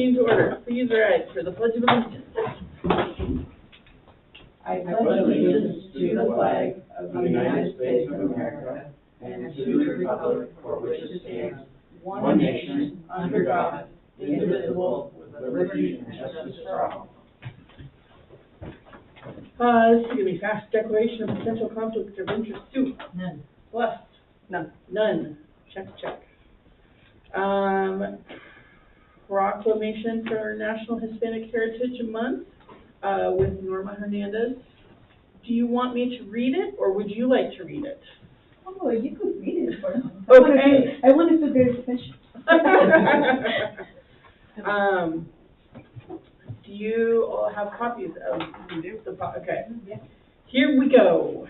Meeting to order. Please rise for the Pledge of Allegiance. I pledge allegiance to the flag of the United States of America and to the republic for which it stands, one nation, under God, indivisible, with liberty and justice for all. This is going to be fast. Declaration of potential conflict of interest. Sue? None. Celeste? None. None. Check, check. Proclamation for National Hispanic Heritage Month with Norma Hernandez. Do you want me to read it, or would you like to read it? Oh, you could read it for us. Okay. I want to feel very special. Do you all have copies of the okay. Yeah. Here we go.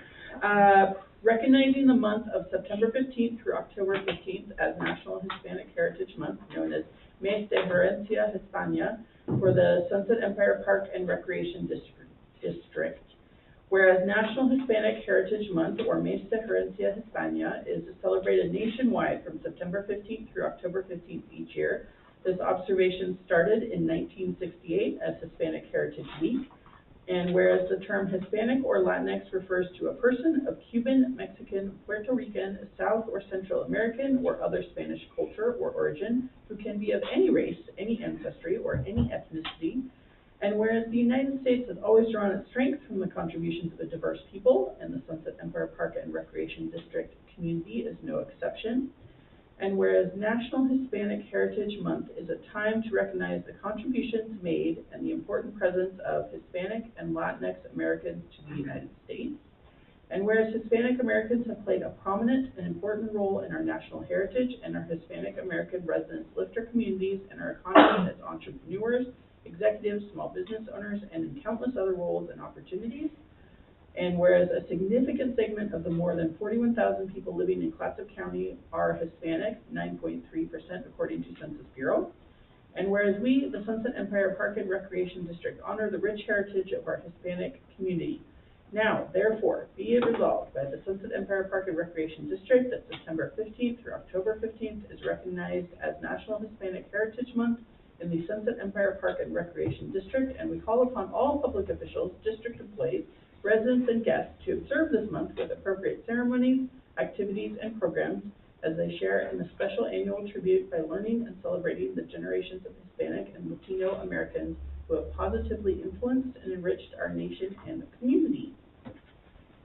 Recognizing the month of September 15th through October 15th as National Hispanic Heritage Month, known as Mes de Herencia Hispania, for the Sunset Empire Park and Recreation District. Whereas National Hispanic Heritage Month, or Mes de Herencia Hispania, is celebrated nationwide from September 15th through October 15th each year. This observation started in 1968 as Hispanic Heritage Week. And whereas the term Hispanic or Latinx refers to a person of Cuban, Mexican, Puerto Rican, South or Central American, or other Spanish culture or origin, who can be of any race, any ancestry, or any ethnicity. And whereas the United States has always drawn its strength from the contributions of a diverse people, and the Sunset Empire Park and Recreation District community is no exception. And whereas National Hispanic Heritage Month is a time to recognize the contributions made and the important presence of Hispanic and Latinx Americans to the United States. And whereas Hispanic Americans have played a prominent and important role in our national heritage, and our Hispanic American residents lift our communities and our economy as entrepreneurs, executives, small business owners, and in countless other roles and opportunities. And whereas a significant segment of the more than 41,000 people living in Clatsop County are Hispanic, 9.3% according to Census Bureau. And whereas we, the Sunset Empire Park and Recreation District, honor the rich heritage of our Hispanic community. Now, therefore, be it resolved by the Sunset Empire Park and Recreation District that September 15th through October 15th is recognized as National Hispanic Heritage Month in the Sunset Empire Park and Recreation District, and we call upon all public officials, district employees, residents, and guests to observe this month with appropriate ceremonies, activities, and programs as they share in the special annual tribute by learning and celebrating the generations of Hispanic and Latino Americans who have positively influenced and enriched our nation and community.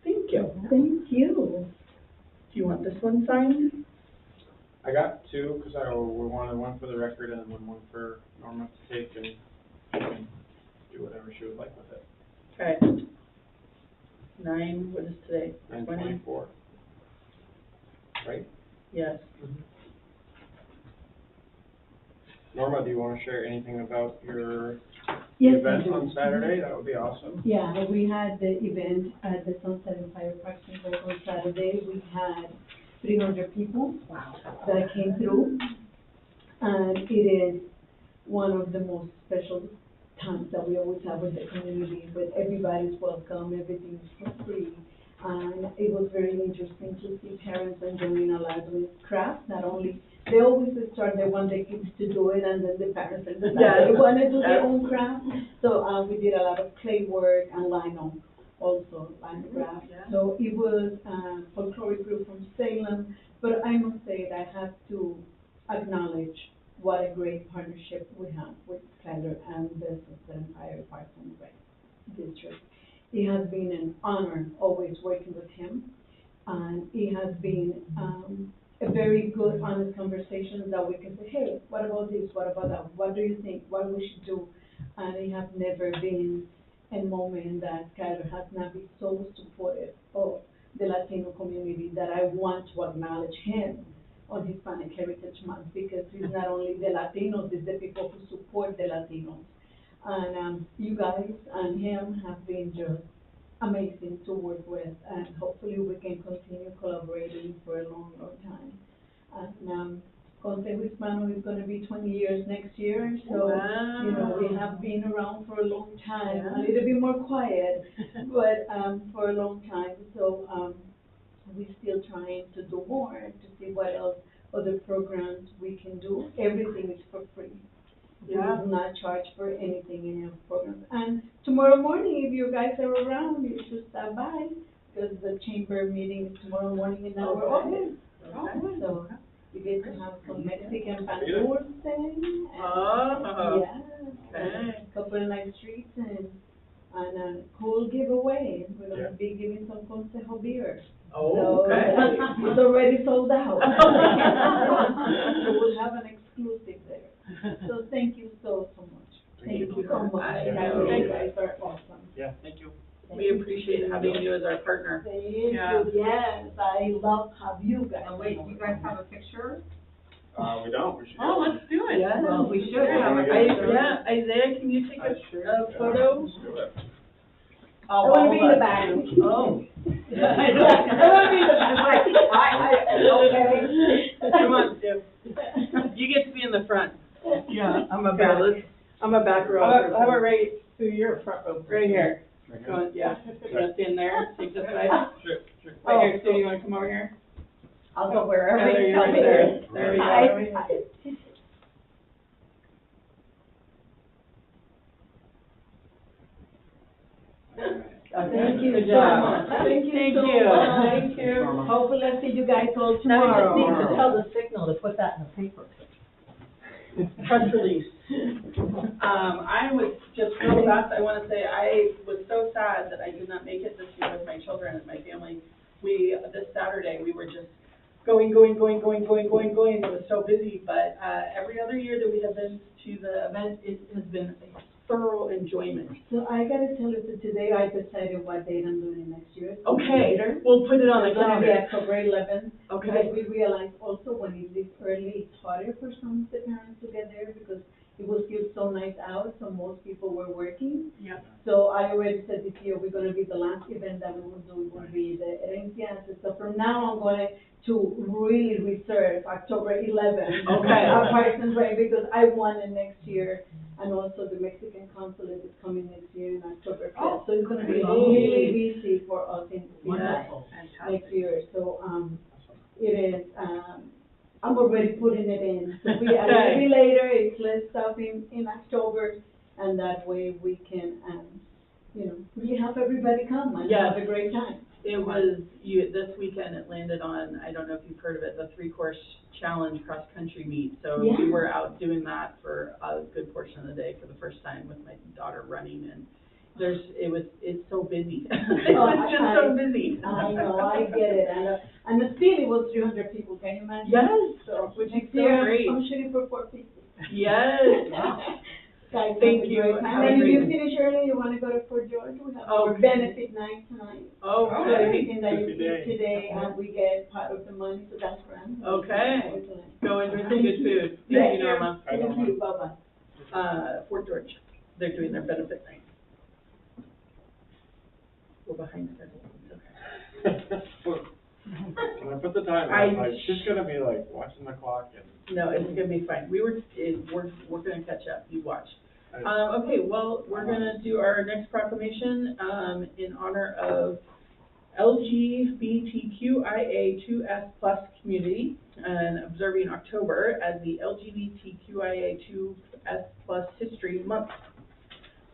Thank you. Thank you. Do you want this one signed? I got two, because we wanted one for the record and then one for Norma to take, and she can do whatever she would like with it. Okay. 9, what is today? 9/24. Right? Yes. Norma, do you want to share anything about your Yes, event I do. on Saturday? That would be awesome. Yeah, we had the event at the Sunset Empire Park and Rec on Saturday. We had 300 people that came through, and it is one of the most special times that we always have with the community, but everybody's welcome, everything's for free. And it was very interesting to see parents enjoying a lot of crafts. Not only, they always start, they want their kids to do it, and then the parents they want to do their own craft. So we did a lot of clay work and lino, also lino craft. Yeah. So it was folkloric group from Salem, but I must say that I have to acknowledge what a great partnership we have with Skyler and the Sunset Empire Park and Rec District. It has been an honor always working with him, and it has been a very good, honest conversation that we can say, hey, what about this, what about that, what do you think, what we should do? And it has never been a moment that Skyler has not been so supportive of the Latino community that I want to acknowledge him on Hispanic Heritage Month, because it's not only the Latinos, it's the people who support the Latinos. And you guys and him have been just amazing to work with, and hopefully we can continue collaborating for a long, long time. And Consejo Hispano is going to be 20 years next year, so Wow. you know, we have been around for a long time, Yeah. a little bit more quiet, but for a long time. So we're still trying to do more to see what else other programs we can do. Everything is for free. We Yeah. do not charge for anything in our programs. And tomorrow morning, if you guys are around, you should stop by, because the chamber meeting is tomorrow morning in our office. Okay. So you get to have some Mexican pan dulce and, Oh, yeah, okay. and a couple of nice treats and a cool giveaway. We're Yeah. gonna be giving some Consejo beer. Oh, So okay. it's already sold out. So we'll have an exclusive there. So thank you so much. Thank you so much. I You know. guys are awesome. Yeah, thank you. We appreciate having you as our partner. Thank Yeah. you, yes, I love how you guys. Oh, wait, you guys have a picture? We don't, we should. Oh, let's do it. Yeah. Well, we should have a I- picture. Yeah, Isaiah, can you take a photo? Let's do it. I wanna be in the back. Oh. I wanna be in the back. Okay. Come on, Stu. You get to be in the front. Yeah, I'm a Here, back. I'm a back row. How about right through your front row? Right here. Right Go on, yeah. You wanna stand there, take this side? Sure, sure. Right here, Stu, you wanna come over here? I'll go wherever Yeah, there you you tell go, me. there. There we go. I- Thank you Good so job. much. Thank you Thank so you. much. Thank you. Hopefully I'll see you guys all Now we just need tomorrow. to tell the signal to put that in the paper. Press release. I was just real fast, I wanna say, I was so sad that I did not make it this year with my children and my family. This Saturday, we were just going. It was so busy, but, every other year that we have been to the event, it has been a thorough enjoyment. So I gotta tell you, that today I decided what date I'm doing it next year. Okay, Later. we'll put it on the It's gonna be calendar. October 11th. Because Okay, we realized also when it is early, it's harder for some of the parents to get there because it will feel so nice out, so most people were working. yeah. So I already said this year, we're gonna be the last event that we will do, will be the Herencias. So from now, I'm going to really reserve October 11th. Okay. Parsons Way, because I want it next year. And also the Mexican consulate is coming next year in October 5th. So it's gonna be great. really busy for us in Wonderful. next year. So, it is, I'm already putting it in. So we, a little bit later, it's less stuff in October, and that way we can, really have everybody come and Yes. have a great time. It was, this weekend it landed on, I don't know if you've heard of it, the 3-course challenge cross-country meet. So we Yeah. were out doing that for a good portion of the day for the first time with my daughter running, and it's so busy. It's just so busy. I know, I get it, and still it was 300 people, can you imagine? Yes, So, which is next so year, great. I'm shooting for 450. Yes. Guys, Thank have a you. great time. Have a And if great you night. finish early, you wanna go to Fort George, we have Oh, our okay. benefit night tonight. So Okay, everything that you Good eat day. today, we get part of the money, so that's grand. Okay. go enjoy some good food. Thank Thank you, Norma. Thank you, bye-bye. Fort George, they're doing their benefit night. We're behind schedule, it's okay. When I put the time I- in, like, she's gonna be like watching the clock and. No, it's gonna be fine. We're gonna catch up, you watch. I- Okay, well, we're gonna do our next proclamation, in honor of LGBTQIA2S+ community, and observing October as the LGBTQIA2S+ History Month.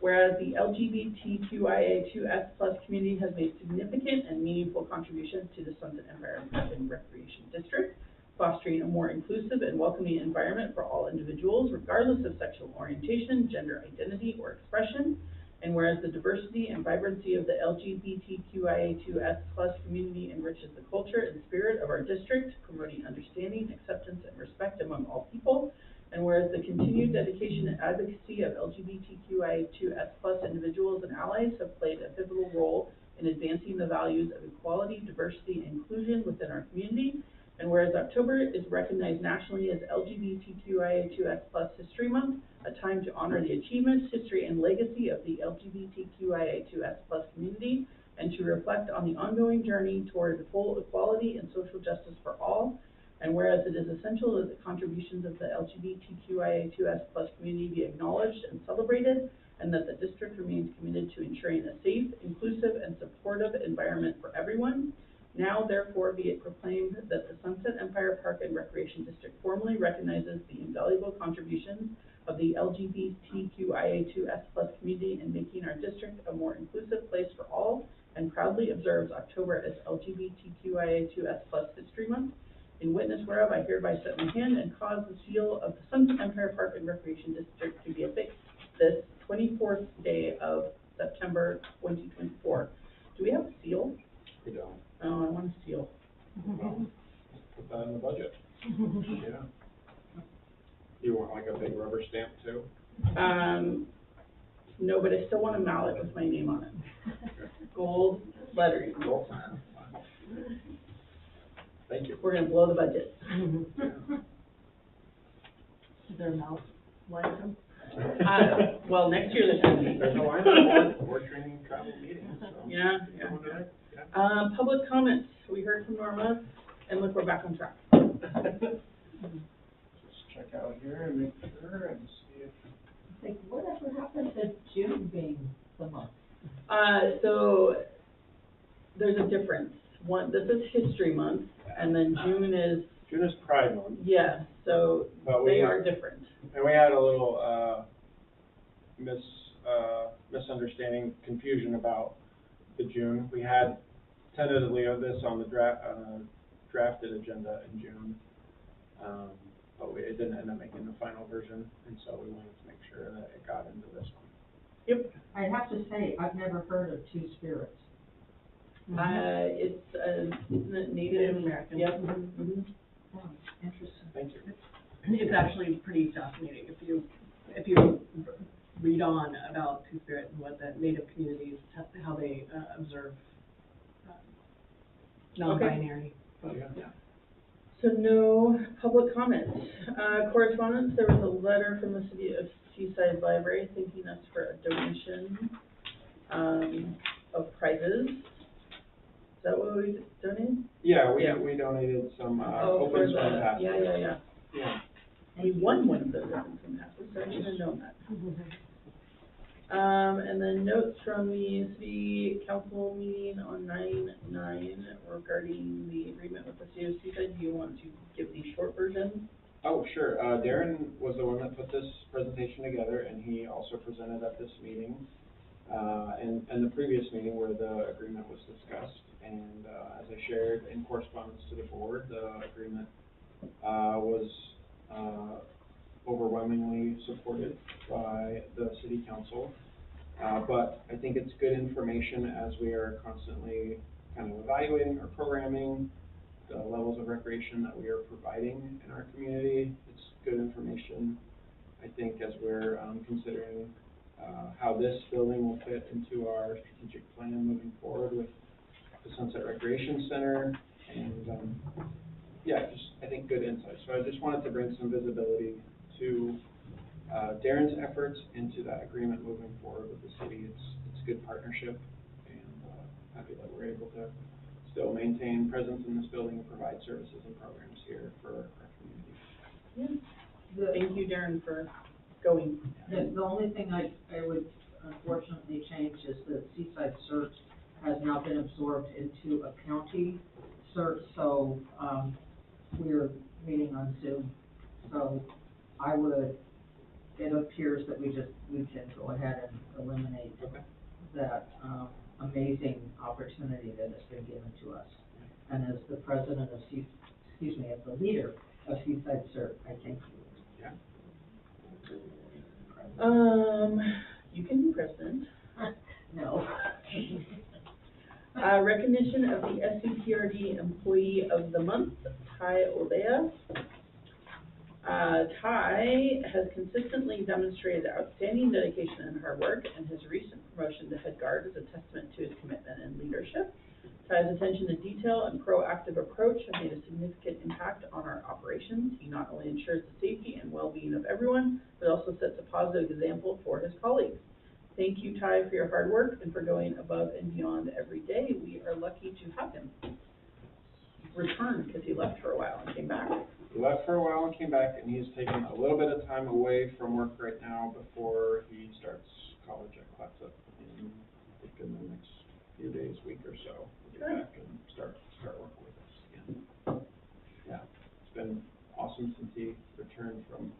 Whereas the LGBTQIA2S+ community has made significant and meaningful contributions to the Sunset Empire Park and Recreation District, fostering a more inclusive and welcoming environment for all individuals, regardless of sexual orientation, gender identity, or expression. And whereas the diversity and vibrancy of the LGBTQIA2S+ community enriches the culture and spirit of our district, promoting understanding, acceptance, and respect among all people. And whereas the continued dedication and advocacy of LGBTQIA2S+ individuals and allies have played a pivotal role in advancing the values of equality, diversity, and inclusion within our community. And whereas October is recognized nationally as LGBTQIA2S+ History Month, a time to honor the achievements, history, and legacy of the LGBTQIA2S+ community, and to reflect on the ongoing journey toward full equality and social justice for all. And whereas it is essential that the contributions of the LGBTQIA2S+ community be acknowledged and celebrated, and that the district remains committed to ensuring a safe, inclusive, and supportive environment for everyone. Now, therefore, be it proclaimed that the Sunset Empire Park and Recreation District formally recognizes the invaluable contributions of the LGBTQIA2S+ community and making our district a more inclusive place for all, and proudly observes October as LGBTQIA2S+ History Month. In witness whereof, I hereby set my hand and cause the seal of the Sunset Empire Park and Recreation District to be affixed this 24th day of September 2024. Do we have a seal? We don't. Oh, I want a seal. Well, put that in the budget. Yeah. You want like a big rubber stamp too? No, but I still want a mallet with my name on it. Gold lettering. Cool. Thank you. We're gonna blow the budget. Is there a mouse license? Well, next year there's gonna be. There's a line of board training travel meetings, so. Yeah. Public comments. We heard from Norma, and look, we're back on track. Just check out here and make sure and see if. Like, whatever happened to June being the month? So there's a difference. This is History Month, and then June is, June is Pride Month. yeah, so But they are different. And we had a little, misunderstanding, confusion about the June. We had tentatively of this on the drafted agenda in June. But it didn't end up making the final version, and so we wanted to make sure that it got into this one. Yep. I have to say, I've never heard of Two Spirits. It's Native American. Yep. Mhm. Oh, interesting. Thank you. It's actually pretty fascinating if you read on about Two-Spirit and what the Native communities, how they observe non-binary folks. Yeah. So no public comments. Correspondence, there was a letter from the City of Seaside Library thanking us for a donation of prizes. Is that what we donated? Yeah, we Yeah. we donated some For open the, swim passes. yeah. Yeah. We won one of those open swim passes, so I didn't even know that. And then notes from the city council meeting on 9/9 regarding the agreement with the City of Seaside. Do you want to give the short version? Oh, sure. Darren was the one that put this presentation together, and he also presented at this meeting, and the previous meeting where the agreement was discussed. And as I shared in correspondence to the board, the agreement was overwhelmingly supported by the city council. But I think it's good information as we are constantly kind of evaluating our programming, the levels of recreation that we are providing in our community. It's good information, I think, as we're considering how this building will fit into our strategic plan moving forward with the Sunset Recreation Center. And I think good insight. So I just wanted to bring some visibility to Darren's efforts into that agreement moving forward with the city. It's a good partnership, and happy that we're able to still maintain presence in this building and provide services and programs here for our community. Yeah. Thank you, Darren, for going. The only thing I would unfortunately change is that Seaside CERT has now been absorbed into a county CERT, so we're meeting on Zoom. So it appears that we can go ahead and eliminate that amazing opportunity that has been given to us. And as the president of as the leader of Seaside CERT, I thank you. Yeah. You can be president. No. Recognition of the SEPRD Employee of the Month, Ty Olea. Ty has consistently demonstrated outstanding dedication and hard work, and his recent promotion to head guard is a testament to his commitment and leadership. Ty's attention to detail and proactive approach have made a significant impact on our operations. He not only ensures the safety and well-being of everyone, but also sets a positive example for his colleagues. Thank you, Ty, for your hard work and for going above and beyond every day. We are lucky to have him return, because he left for a while and came back. He left for a while and came back, and he's taken a little bit of time away from work right now before he starts college at Clatsop in the next few days, week or so. He'll get back and start working with us again. Yeah, it's been awesome since he returned from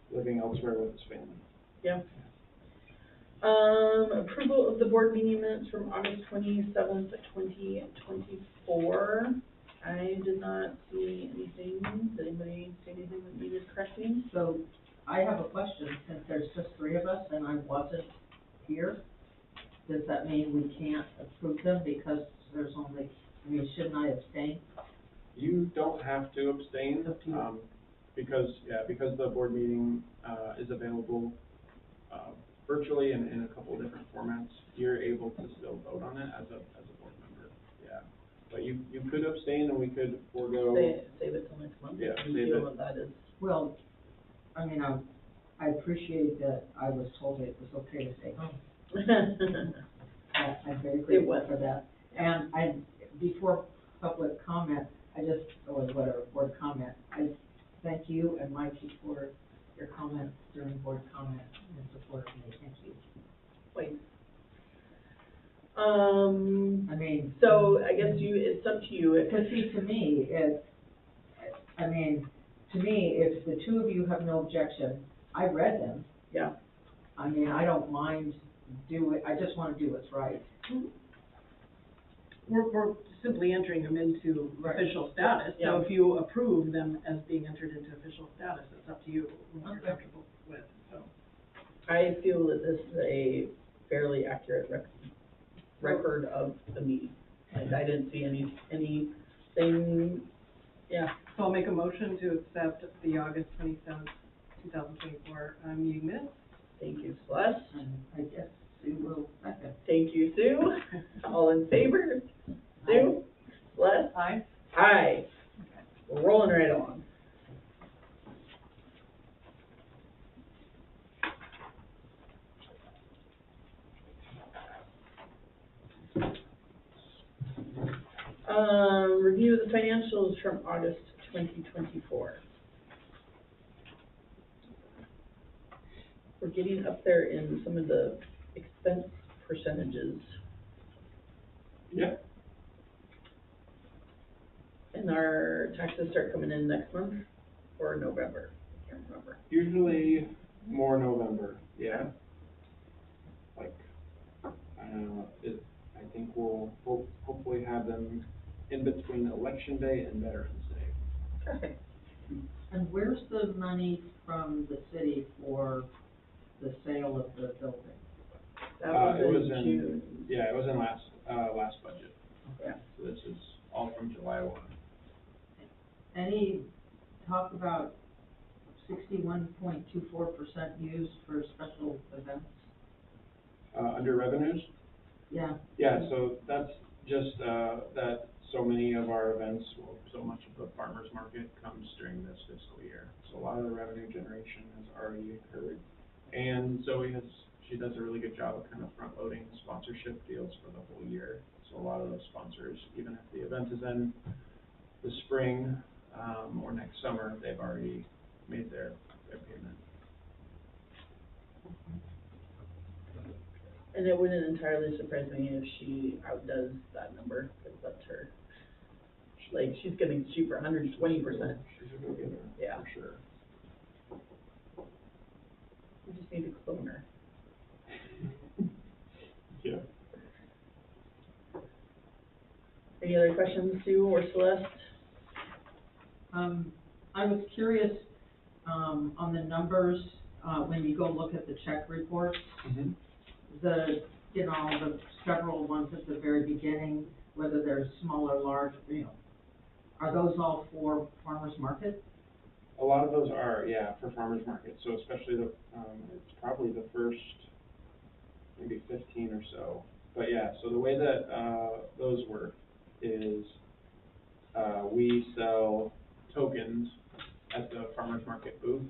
living elsewhere with Approval of the board meeting minutes from August 27th, 2024. I did not see anything. Did anybody see anything that needed correcting? So I have a question, since there's just three of us and I wasn't here, does that mean we can't approve them because there's only, I mean, shouldn't I abstain? You don't have to abstain, Up to you. because the board meeting, is available, virtually and in a couple of different formats. You're able to still vote on it as a board member, yeah. But you could abstain and we could forego. Save it till next month. Yeah, You save feel it. what that is. Well, I mean, I appreciate that I was told it was okay to stay home. I'm very It was. grateful for that. And before public comment, or whatever, board comment, I thank you and Mikey for your comments during board comment in support of me. Thank you. Wait. I mean, So I guess it's up to you. because see, to me, if the two of you have no objection, I read them. Yeah. I mean, I don't mind I just want to do what's right. We're simply entering them into Right. official status, Yeah. so if you approve them as being entered into official status, it's up to you what you're Okay. comfortable with, so. I feel that this is a fairly accurate record of the meeting. Like, I didn't see anything, yeah. So I'll make a motion to accept the August 27th, 2024 meeting minutes. Thank you, Celeste. And I guess Sue will second. Thank you, Sue. All in favor? Sue? Celeste? Aye. Aye. We're rolling right along. Review of the financials from August 2024. We're getting up there in some of the expense percentages. Yeah. And our taxes start coming in next month or November, I can't remember. Usually more November, yeah. Like, I think we'll hopefully have them in between Election Day and Veterans Day. Perfect. And where's the money from the city for the sale of the building? That was It was in in- June. Yeah, it was in last budget. Yeah. So this is all from July 1. Any talk about 61.24% used for special events? Under revenues? Yeah. Yeah, so that's just, that so many of our events, well, so much of the farmer's market comes during this fiscal year. So a lot of the revenue generation has already occurred. And Zoe she does a really good job of kind of front loading sponsorship deals for the whole year. So a lot of those sponsors, even if the event is in the spring, or next summer, they've already made their payment. And it wouldn't entirely surprise me if she outdoes that number, because that's her. Like, she's gonna shoot for 120%. She's a go-getter, Yeah. for sure. We just need to clone her. Yeah. Any other questions, Sue or Celeste? I was curious, on the numbers, when you go look at the check reports, Mm-hmm. the several ones at the very beginning, whether they're small or large, are those all for farmers market? A lot of those are, yeah, for farmers market. So especially it's probably the first maybe 15 or so. But yeah, so the way that those work is we sell tokens at the farmers market booth,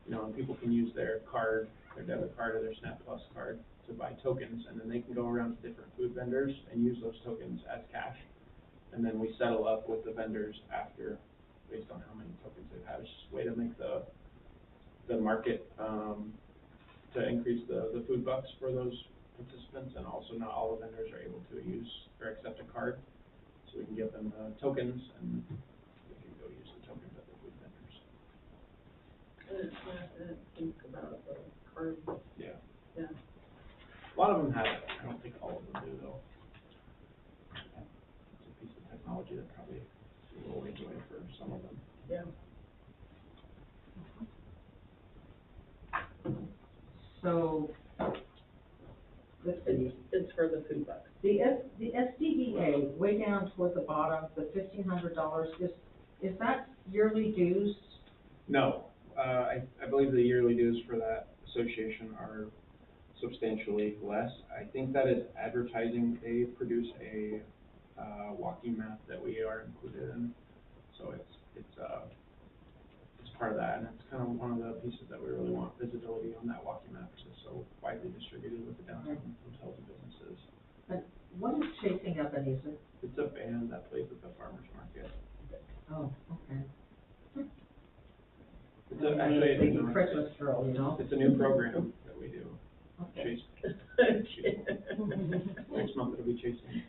and people can use their card, their debit card or their Snap Plus card to buy tokens, and then they can go around to different food vendors and use those tokens as cash. And then we settle up with the vendors after, based on how many tokens they've had. It's just a way to make the market, to increase the food bucks for those participants, and also not all the vendors are able to use or accept a card. So we can give them tokens, and they can go use the tokens at the food vendors. I didn't think about the card. Yeah. Yeah. lot of them have it. I don't think all of them do though. It's a piece of technology that probably will enjoy for some of them. Yeah. So, let's see, It's for the food bucks. the SDEA, way down toward the bottom, the $1,500, is that yearly dues? No, I believe the yearly dues for that association are substantially less. I think that is advertising. They produce a, walking map that we are included in. So it's part of that, and it's kind of one of the pieces that we really want visibility on that walking map, because it's so widely distributed with the downtown hotels and businesses. And what is Chasing Ebenezer? It's a band that plays at the farmer's market. Oh, okay. It's actually, Thinking Christmas girl, you know? it's a new program that we do. Okay. Chase, next month it'll be Chasing.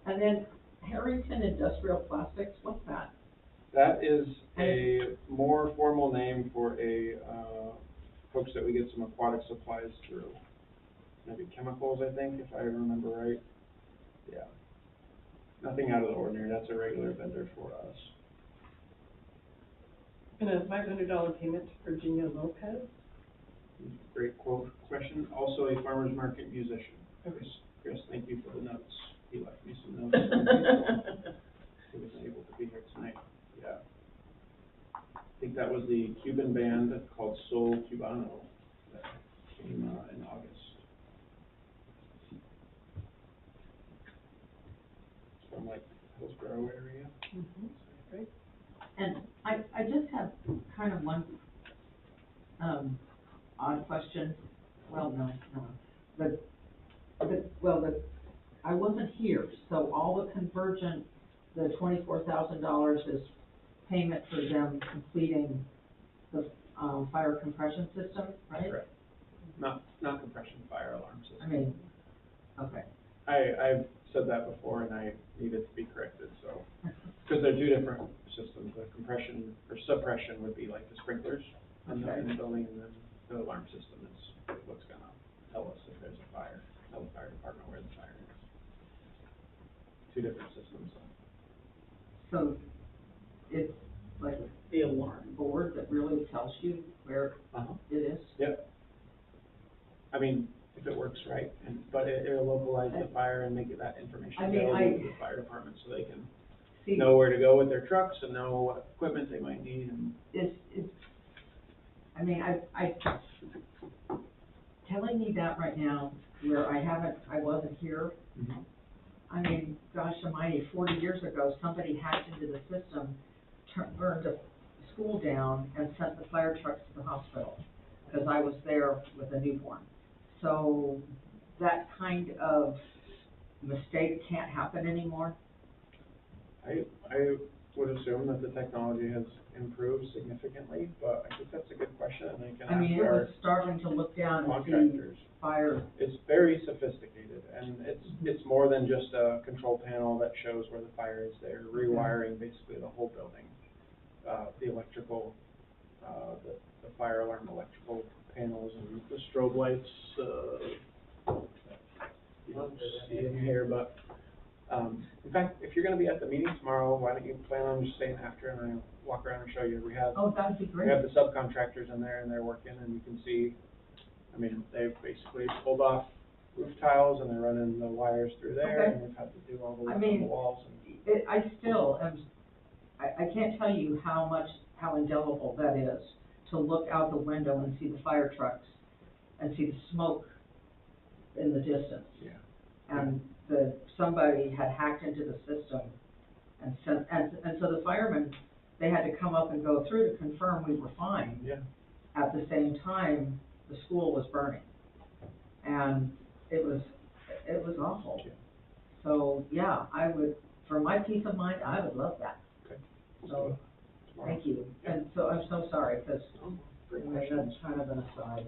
And then Harrington Industrial Plastics, what's that? That is a more formal name for folks that we get some aquatic supplies through. Maybe chemicals, I think, if I remember right. Yeah. Nothing out of the ordinary. That's a regular vendor for us. And a $500 payment to Virginia Lopez. Great question. Also a farmer's market musician. Chris, thank you for the notes. He left me some notes. He wasn't able to be here tonight. Yeah. I think that was the Cuban band called Soul Cubano that came in August. It's from like Hillsborough area. Mm-hmm. Great. And I just have kind of one, odd question. Well, no. I wasn't here, so all the Convergent, the $24,000 is payment for them completing the, fire compression system, right? Correct. Not compression, fire alarm system. I mean, okay. I've said that before and I needed to be corrected, so, because they're two different systems. The compression or suppression would be like the sprinklers in the building, and then the alarm system is what's gonna tell us if there's a fire, tell the fire department where the fire is. Two different systems. So it's like The alarm. a board that really tells you where it is? Yep. I mean, if it works right, but it'll localize the fire and make it that information available to the fire department so they can know where to go with their trucks and know what equipment they might need. And I telling me that right now, where I wasn't here. Mhm. I mean, gosh almighty, 40 years ago, somebody hacked into the system, burned a school down, and sent the fire trucks to the hospital, because I was there with a newborn. So that kind of mistake can't happen anymore? I would assume that the technology has improved significantly, but I think that's a good question, and I can I mean, ask it our was startling to look down and see contractors. fire. It's very sophisticated, and it's more than just a control panel that shows where the fire is. They're rewiring basically the whole building, the electrical, the fire alarm electrical panels and the strobe lights. You don't see it here, but in fact, if you're going to be at the meeting tomorrow, why don't you plan on just staying after and I'll walk around and show you. We have That'd be great. we have the subcontractors in there and they're working, and you can see. I mean, they've basically pulled off roof tiles and they're running the wires through there, and they've had to do all the work on the walls. And I still am, I can't tell you how indelible that is, to look out the window and see the fire trucks and see the smoke in the distance. Yeah. And somebody had hacked into the system and so the firemen, they had to come up and go through to confirm we were fine. Yeah. At the same time, the school was burning. And it was awful. Yeah. So, yeah, I would, for my peace of mind, I would love that. Okay. So, thank you. And so, I'm so sorry, because Great that's question. kind of an aside.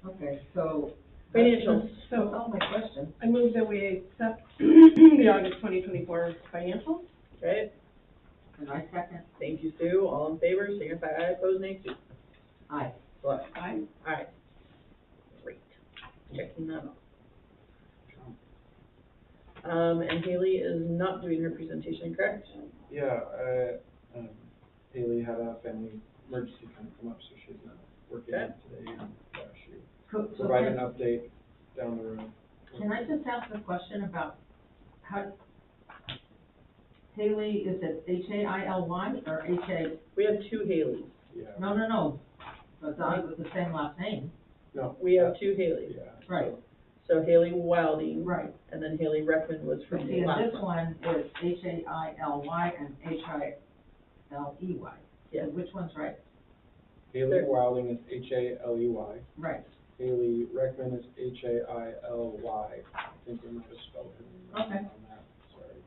Okay, so. Financials. That's all my questions. I move that we accept the August 2024 financials. Okay, And I second. thank you, Sue. All in favor, signify aye, opposed, nay. Aye. What? Aye. Alright. Great. Checking that off. And Haley is not doing her presentation, correct? Yeah, Haley had a family emergency kind of come up, so she's not working Okay. today, and she So provided an update down the road. can I just ask a question about how, Haley, is it Haily or H-A? We have two Haleys. Yeah. No, but with the same last name. No. We have two Haleys. Yeah. Right. So Haley Wilding. Right. And then Haley Reckman was But from see, and last this month. one is Haily and Hiley. Yes. So which one's right? Haley There- Wilding is Haley. Right. Haley Reckman is Haily. I think we might have spelled her name Okay. on that, sorry.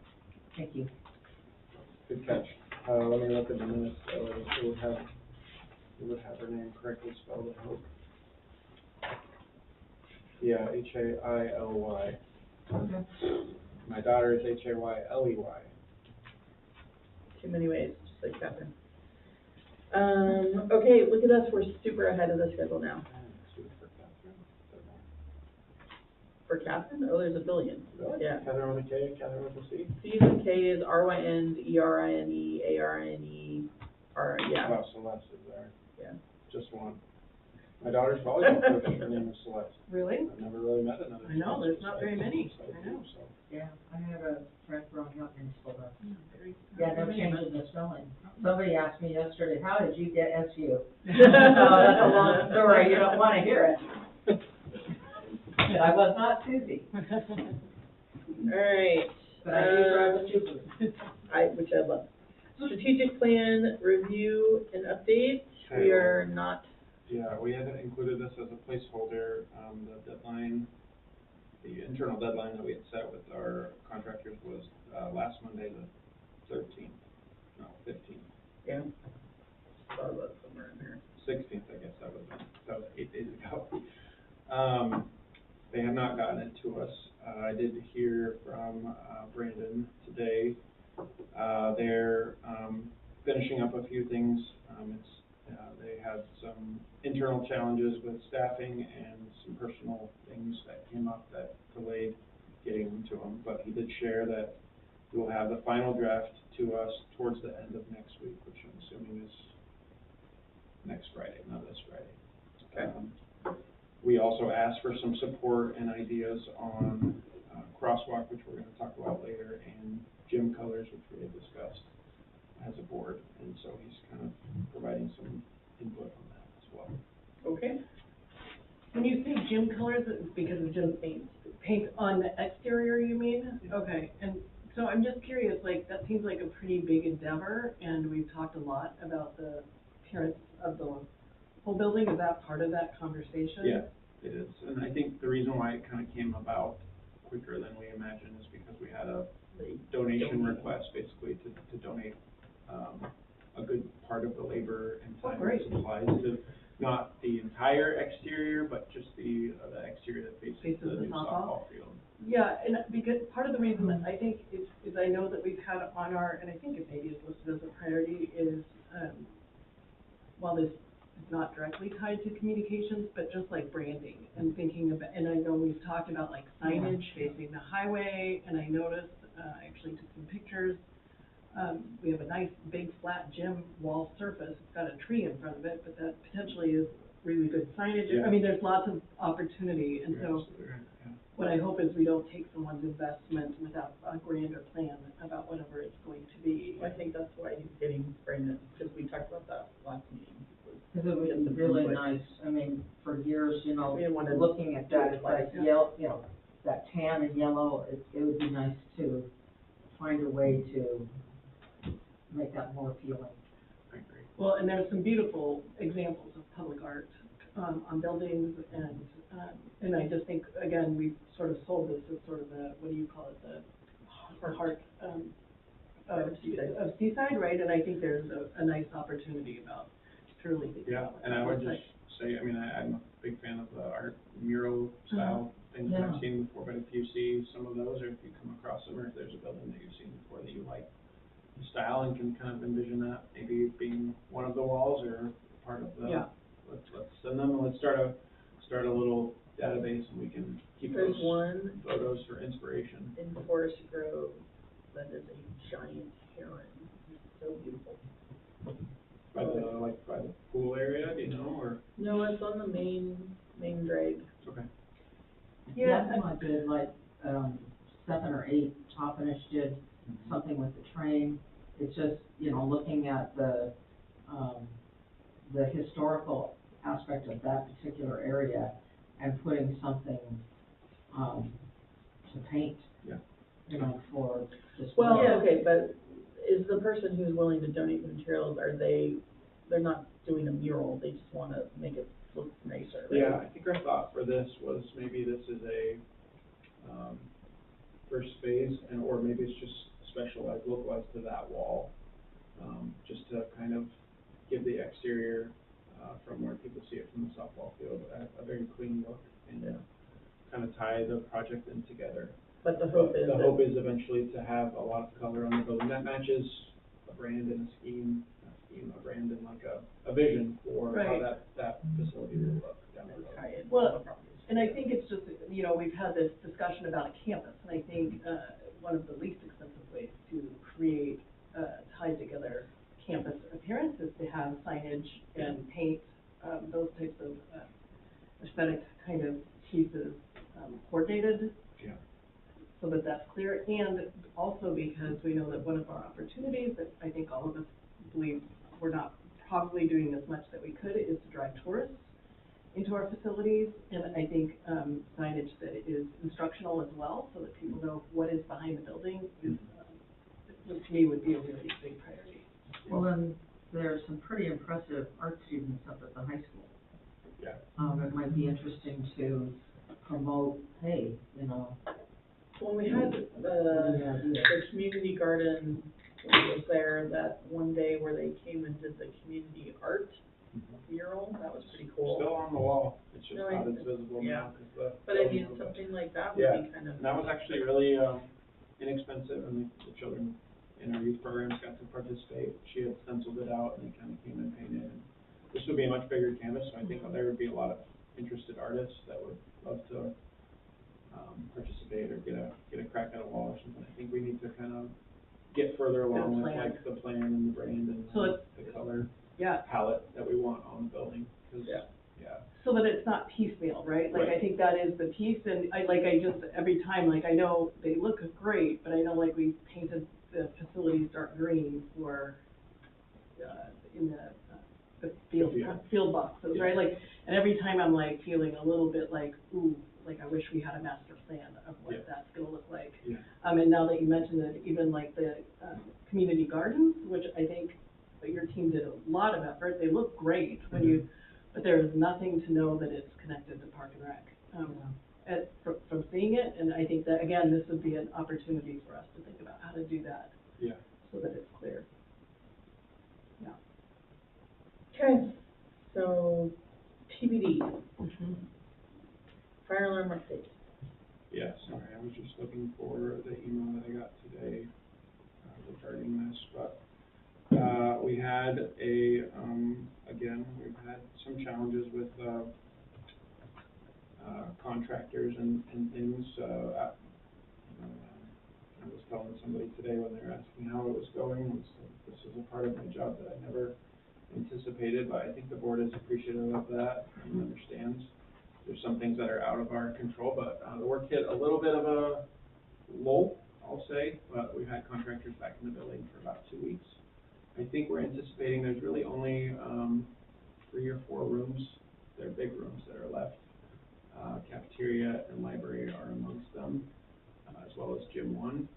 Thank you. Good catch. Let me look at the minutes, it would have her name correctly spelled, I hope. Yeah, Haily. Okay. My daughter is Hayley. Too many ways, just like Catherine. Okay, look at us, we're super ahead of the schedule now. For Catherine, oh, there's a billion. Really? Yeah. Catherine with a K, Catherine with a C? Susan K is RYN, ERINE, ARINE, yeah. Wow, Celeste is there. Yeah. Just one. My daughter's volleyball coach, her name is Celeste. Really? I've never really met another. I know, there's not very many. I know. So. Yeah, I had a friend growing up named Sylvester. Very- Yeah, no change in the spelling. Somebody asked me yesterday, how did you get SU? Oh, That's a long story, you don't wanna hear it. But I was not Susie, Alright. but I do drive a Subaru. Which I love. Strategic plan review and update, we are not, Yeah, we had included this as a placeholder, the deadline, the internal deadline that we had set with our contractors was, last Monday, the 15th. yeah. Thought about it somewhere in there. 16th, I guess, that was 8 days ago. They have not gotten it to us. I did hear from, Brandon today. They're, finishing up a few things. They had some internal challenges with staffing and some personal things that came up that delayed getting to them. But he did share that he will have the final draft to us towards the end of next week, which I'm assuming is next Friday, not this Friday. Okay. We also asked for some support and ideas on crosswalk, which we're going to talk about later, and gym colors, which we had discussed as a board. And so he's kind of providing some input on that as well. Okay. When you say gym colors, it's because of gym paint on the exterior, you mean? Okay, and so I'm just curious, like, that seems like a pretty big endeavor, and we've talked a lot about the appearance of the whole building. Is that part of that conversation? Yeah, it is. And I think the reason why it kind of came about quicker than we imagined is because we had a donation request, basically, to donate a good part of the labor and time and supplies to not the entire exterior, but just the exterior that faces the new softball field. Yeah, and because part of the reason that I think is I know that we've had on our, and I think it maybe is listed as a priority, is while this is not directly tied to communications, but just like branding and thinking about, and I know we've talked about like signage facing the highway, and I noticed, I actually took some pictures. We have a nice big flat gym wall surface. It's got a tree in front of it, but that potentially is really good signage. Yeah. I mean, there's lots of opportunity, and so Yeah. what I hope is we don't take someone's investment without a grander plan about whatever it's going to be. I think that's why he's getting Brandon, because we talked about that last meeting. Cause it would be really nice, I mean, for years, you know, We didn't wanna looking at that, do it like- yellow, you know, that tan and yellow, it would be nice to find a way to make that more appealing. I agree. Well, and there's some beautiful examples of public art on buildings, and I just think, again, we've sort of sold this as sort of the, what do you call it, the heart of Seaside, right? And I think there's a nice opportunity about truly thinking Yeah, about what and I that would looks just say, I mean, I'm a big fan of the art mural style things Yeah. I've seen before, but if you see some of those, or if you come across them, or if there's a building that you've seen before that you like the style and can kind of envision that maybe being one of the walls or part of the, Yeah. let's send them, and let's start a little database, and we can keep There's those one photos for inspiration. in Forest Grove that is a giant heron. It's so beautiful. By the pool area, do you know, or? No, it's on the main drag. Okay. Yeah, Yakima did like, 7 or 8, Toppenish did something with the train. It's just, you know, looking at the historical aspect of that particular area and putting something, to paint. Yeah. You know, for display. Well, Yeah. okay, but is the person who's willing to donate the materials, they're not doing a mural, they just wanna make it look nicer, right? Yeah, I think our thought for this was maybe this is a, first phase, or maybe it's just specialized, localized to that wall, just to kind of give the exterior, from where people see it from the softball field, a very clean look, and kind of tie the project in together. But the hope is The that, hope is eventually to have a lot of color on the building that matches a brand and a brand and like a vision for how Right. that facility will look down the road. tie in Well, all the properties. and I think it's just, you know, we've had this discussion about a campus, and I think, one of the least expensive ways to create a tied together campus appearance is to have signage and paint, those types of, aesthetic kind of pieces, coordinated. Yeah. So that that's clear, and also because we know that one of our opportunities that I think all of us believe we're not probably doing as much that we could is to drive tourists into our facilities, and I think, signage that is instructional as well, so that people know what is behind the building is, which to me would be a really big priority. Well, then, there's some pretty impressive art students up at the high school. Yeah. It might be interesting to promote, hey, you know, When we had the community garden, when I was there, that one day where they came and did the community art mural, that was pretty cool. Still on the wall, it's just No, not as visible yeah. now, 'cause the. But I mean, something like that would be kind of. And that was actually really, inexpensive, and the children in our youth programs got to participate. She had stenciled it out, and they kind of came and painted, and this would be a much bigger canvas, so I think there would be a lot of interested artists that would love to, participate or get a crack at a wall or something. I think we need to kind of get further along with plan. like the plan and the brand and So it's- the color Yeah, palette that we want on the building, 'cause, Yeah. yeah. so that it's not piecemeal, right? Like, I Right. think that is the piece, and I just, every time, like, I know they look great, but I know, like, we painted the facilities dark green for, in the field boxes, Yeah. right? Like, and every time I'm like feeling a little bit like, ooh, like, I wish we had a master plan of Yeah. what that's gonna look like. Yeah. And now that you mentioned it, even like the, community gardens, which I think your team did a lot of effort, they look great when you, but there is nothing to know that it's connected to Park and Rec. From seeing it, and I think that, again, this would be an opportunity for us to think about how to do that, Yeah. so that it's clear. Yeah. Okay, so TBD, fire alarm update. Yeah, sorry, I was just looking for the email that I got today, regarding this, but, we had again, we've had some challenges with, contractors and things, I was telling somebody today when they were asking how it was going, this is a part of my job that I never anticipated, but I think the board is appreciative of that and understands. There's some things that are out of our control, but, the work hit a little bit of a lull, I'll say, but we've had contractors back in the building for about 2 weeks. I think we're anticipating there's really only, 3 or 4 rooms, they're big rooms that are left. Cafeteria and library are amongst them, as well as gym 1.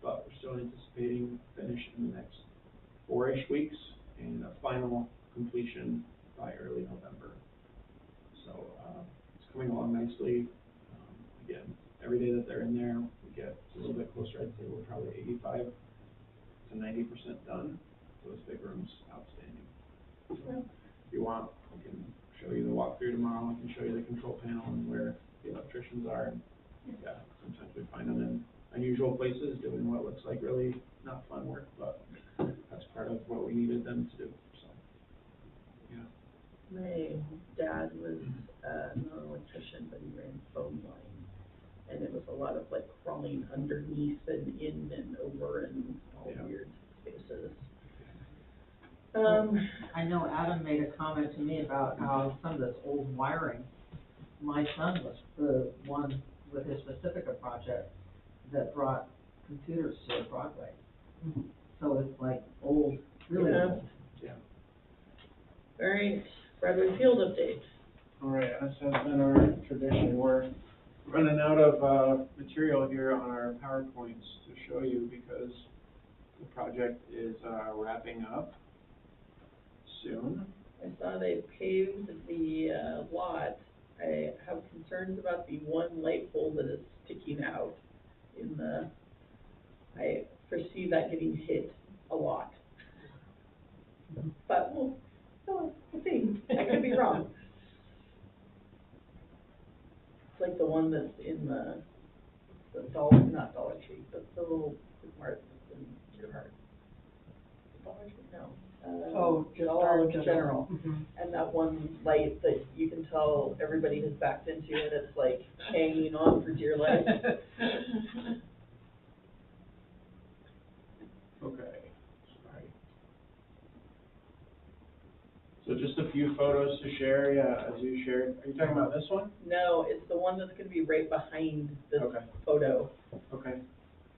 But we're still anticipating finish in the next 4-ish weeks and a final completion by early November. So, it's coming along nicely. Again, every day that they're in there, we get a little bit closer. I'd say we're probably 85 to 90% done. Those big rooms, outstanding. So, if you want, I can show you the walkthrough tomorrow. I can show you the control panel and where the electricians are. And, yeah, sometimes we find them in unusual places doing what looks like really not fun work, but that's part of what we needed them to do, so, yeah. My dad was, not an electrician, but he ran phone lines. And it was a lot of like crawling underneath and in and over and all Yeah. weird spaces. I know Adam made a comment to me about how some of this old wiring, my son was the one with his Pacifica project that brought computers to Broadway. So it's like old, really Yeah. old. All right, Broadway Field update. All right, as has been our tradition, we're running out of material here on our PowerPoints to show you because the project is wrapping up soon. I saw they paved the lot. I have concerns about the one light pole that is sticking out in the, I foresee that getting hit a lot. But we'll see, I could be wrong. It's like the one that's in the not Dollar Tree, but the little Mart that's in your heart. Dollar Tree, no. Dollar General. And that one light that you can tell everybody has backed into and it's like hanging on for dear life. Okay, sorry. So just a few photos to share, yeah, as you shared. Are you talking about this one? No, it's the one that's gonna be right behind this Okay. photo. Okay.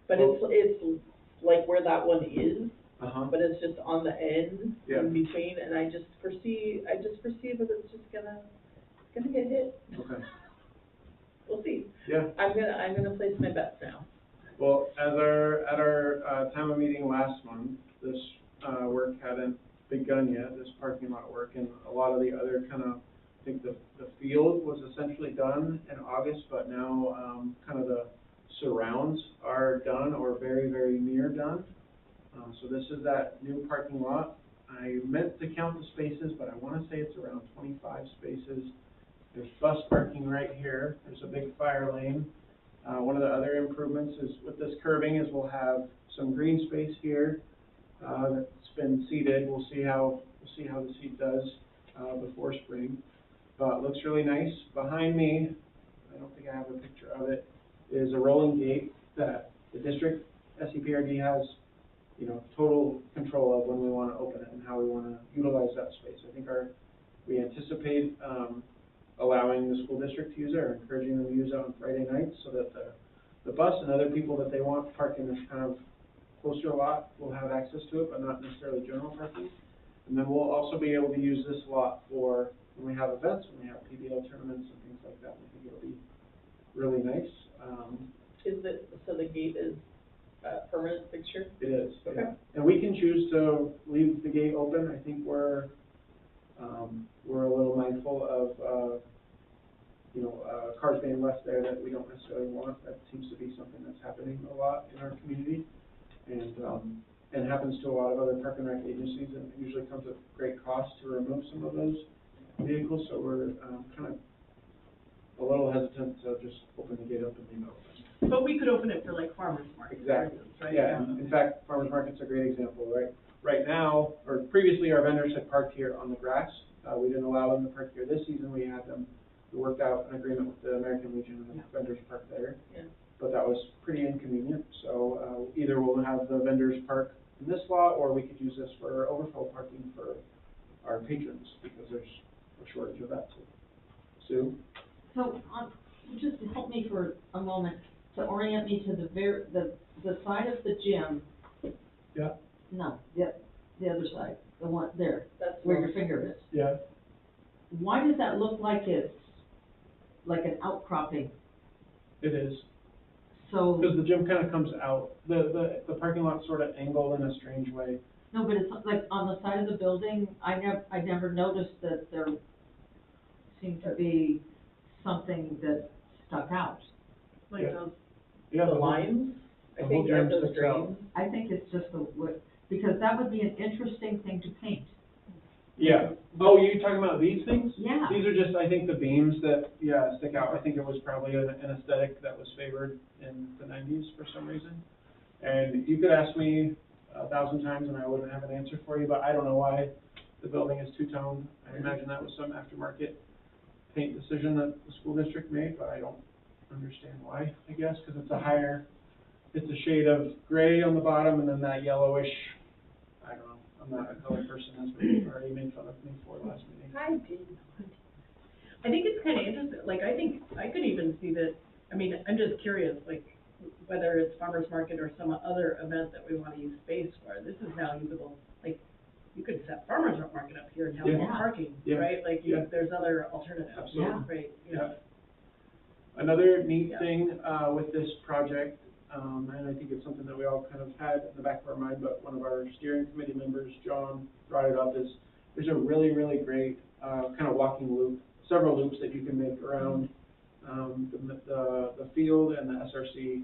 But it's like where that one is, Uh-huh. but it's just on the end Yeah. in between, and I just foresee that it's just gonna get hit. Okay. We'll see. Yeah. I'm gonna place my bets now. Well, at our time of meeting last month, this work hadn't begun yet, this parking lot work, and a lot of the other kind of, I think the field was essentially done in August, but now kind of the surrounds are done or very, very near done. So this is that new parking lot. I meant to count the spaces, but I want to say it's around 25 spaces. There's bus parking right here. There's a big fire lane. One of the other improvements is with this curbing is we'll have some green space here that's been seeded. We'll see how the seed does before spring. But it looks really nice. Behind me, I don't think I have a picture of it, is a rolling gate that the district SEPRD has, total control of when we want to open it and how we want to utilize that space. I think we anticipate allowing the school district to use it or encouraging them to use it on Friday nights so that the bus and other people that they want parking this kind of close to a lot will have access to it, but not necessarily general parking. And then we'll also be able to use this lot for when we have events, when we have PBL tournaments and things like that. I think it'll be really nice. So the gate is a permanent fixture? It is, Okay. yeah. And we can choose to leave the gate open. I think we're a little mindful of, cars being left there that we don't necessarily want. That seems to be something that's happening a lot in our community. And happens to a lot of other park and rec agencies, and it usually comes at great cost to remove some of those vehicles. So we're kind of a little hesitant to just open the gate up and leave it open. But we could open it for like farmers market, for Exactly. instance, right? Yeah, and in fact, farmers market's a great example, right? Right now, or previously, our vendors had parked here on the grass. We didn't allow them to park here this season. We worked out an agreement with the American Legion and the vendors parked there. Yeah. But that was pretty inconvenient, so either we'll have the vendors park in this lot, or we could use this for overflow parking for our patrons, because there's a shortage of that too. Sue? So, just help me for a moment to orient me to the side of the gym. Yeah. No, the other side, the one there, That's where your finger is. Yeah. Why does that look like it's like an outcropping? It is. So, Because the gym kind of comes out, the parking lot's sort of angled in a strange way. no, but it's like on the side of the building, I never noticed that there seemed to be something that stuck out. Like Yeah. those, Yeah, The lines, the I whole think, gym are those sticks out. drains. I think it's just because that would be an interesting thing to paint. Yeah. Oh, you talking about these things? Yeah. These are just, I think, the beams that, stick out. I think it was probably an aesthetic that was favored in the 90s for some reason. And you could ask me 1,000 times and I wouldn't have an answer for you, but I don't know why the building is two-toned. I imagine that was some aftermarket paint decision that the school district made, but I don't understand why, I guess, because it's a shade of gray on the bottom and then that yellowish, I don't know, I'm not a color person, that's what you already made fun of me for last meeting. I did not. I think it's kind of interesting, like, I think, I could even see that, I mean, I'm just curious, like, whether it's farmer's market or some other event that we want to use space for, this is now usable, like, you could set farmer's market up here and have more Yeah. parking, Yeah. right? Like, Yeah. there's other alternatives, Absolutely. right? Yeah. Another neat Yeah. thing, with this project, and I think it's something that we all kind of had in the back of our mind, but one of our steering committee members, John, brought it up, is there's a really, really great, kind of walking loop, several loops that you can make around, the field and the SRC.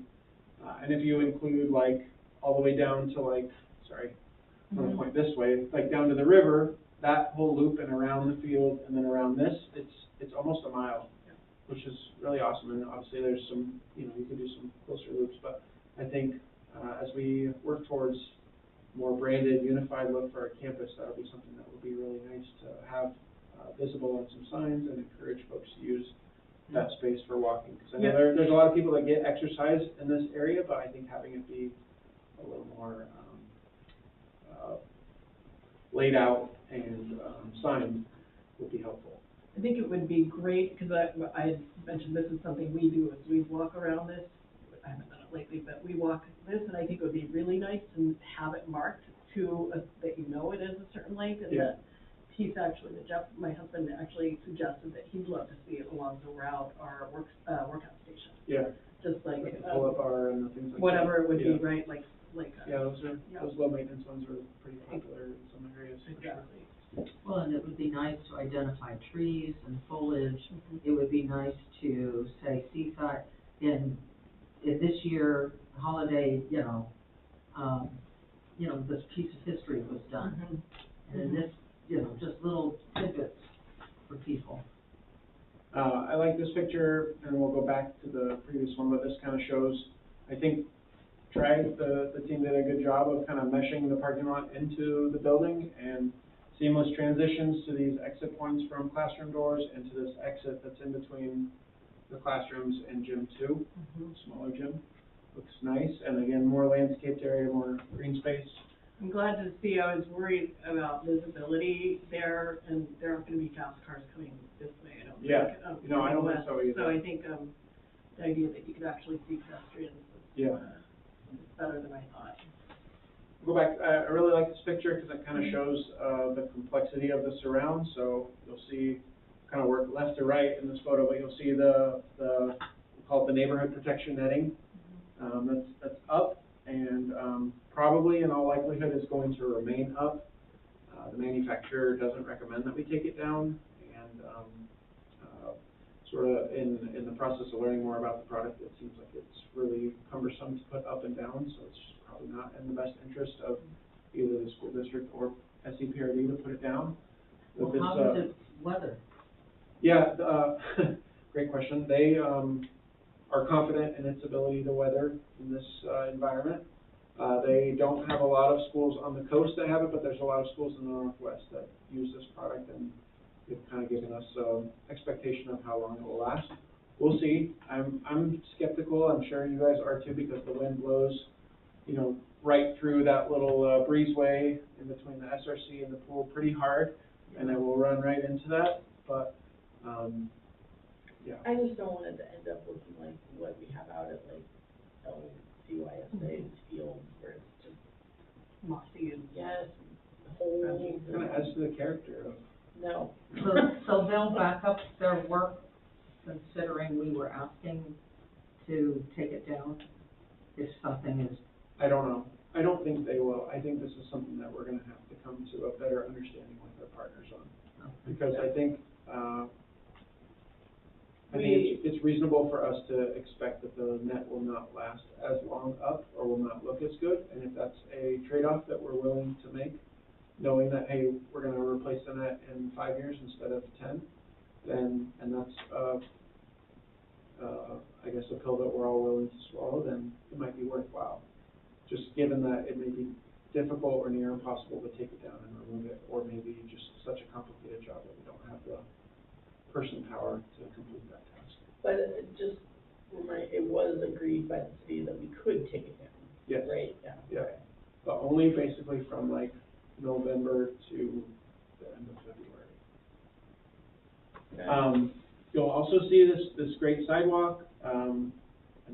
And if you include like, all the way down to like, sorry, I'm gonna point this way, like down to the river, that whole loop and around the field and then around this, it's almost a mile, which is really awesome. And obviously there's some, you know, you can do some closer loops, but I think, as we work towards more branded, unified look for our campus, that'll be something that would be really nice to have, visible on some signs and encourage folks to use that space for walking. Because I know Yeah. there's a lot of people that get exercise in this area, but I think having it be a little more, laid out and, signed would be helpful. I think it would be great, because I mentioned this is something we do, is we walk around this, I haven't done it lately, but we walk this, and I think it would be really nice to have it marked that you know it is a certain length, and Yeah. that piece actually, that Jeff, my husband, actually suggested that he'd love to see it along the route, our workout station, Yeah, just like, like the pull-up bar and the things like that. whatever it would be, Yeah. right, like. Yeah, those Yeah. low maintenance ones are pretty popular in some areas, for sure. Exactly. Well, and it would be nice to identify trees and foliage. Mhm. It would be nice to say seaside, in this year, holiday, this piece of history was done. Mhm. And in this, just little tidbits for people. I like this picture, and we'll go back to the previous one, but this kind of shows, I think, the team did a good job of kind of meshing the parking lot into the building and seamless transitions to these exit points from classroom doors and to this exit that's in between the classrooms and gym 2, smaller gym. Looks nice, and again, more landscaped area, more green space. I'm glad to see, I was worried about visibility there, and there aren't gonna be fast cars coming this way, I don't think. Yeah. No, I don't think west. so either. So I think, the idea that you could actually see pedestrians is, Yeah. is better than I thought. Go back, I really like this picture because it kind of shows, the complexity of the surround, so you'll see, kind of work left to right in this photo, but you'll see the we call it the neighborhood protection netting. That's up, and, probably in all likelihood is going to remain up. The manufacturer doesn't recommend that we take it down, and, sort of in the process of learning more about the product, it seems like it's really cumbersome to put up and down, so it's probably not in the best interest of either the school district or SEPRD to put it down. Well, If it's, how does it weather? Yeah, great question. They, are confident in its ability to weather in this, environment. They don't have a lot of schools on the coast that have it, but there's a lot of schools in the Northwest that use this product, and they've kind of given us, expectation of how long it will last. We'll see. I'm skeptical. I'm sure you guys are too, because the wind blows, right through that little, breezeway in between the SRC and the pool pretty hard, and it will run right into that, but, yeah. I just don't want it to end up looking like what we have out at like, CYSA's fields, where it's just, Mossy and. yes, holes. Kind of adds to the character of. No. So they'll back up their work, considering we were asking to take it down, if something is. I don't know. I don't think they will. I think this is something that we're gonna have to come to a better understanding with our partners on. Because I think, it's reasonable for us to expect that the net will not last as long up, or will not look as good, and if that's a trade-off that we're willing to make, knowing that, hey, we're gonna replace the net in 5 years instead of 10, then, and that's, I guess a pill that we're all willing to swallow, then it might be worthwhile. Just given that it may be difficult or near impossible to take it down and remove it, or maybe just such a complicated job that we don't have the person power to complete that task. But it just, it was agreed by the city that we could take it down. Yes. Right, yeah. Yeah, but only basically from like November to the end of February. Okay. You'll also see this great sidewalk, and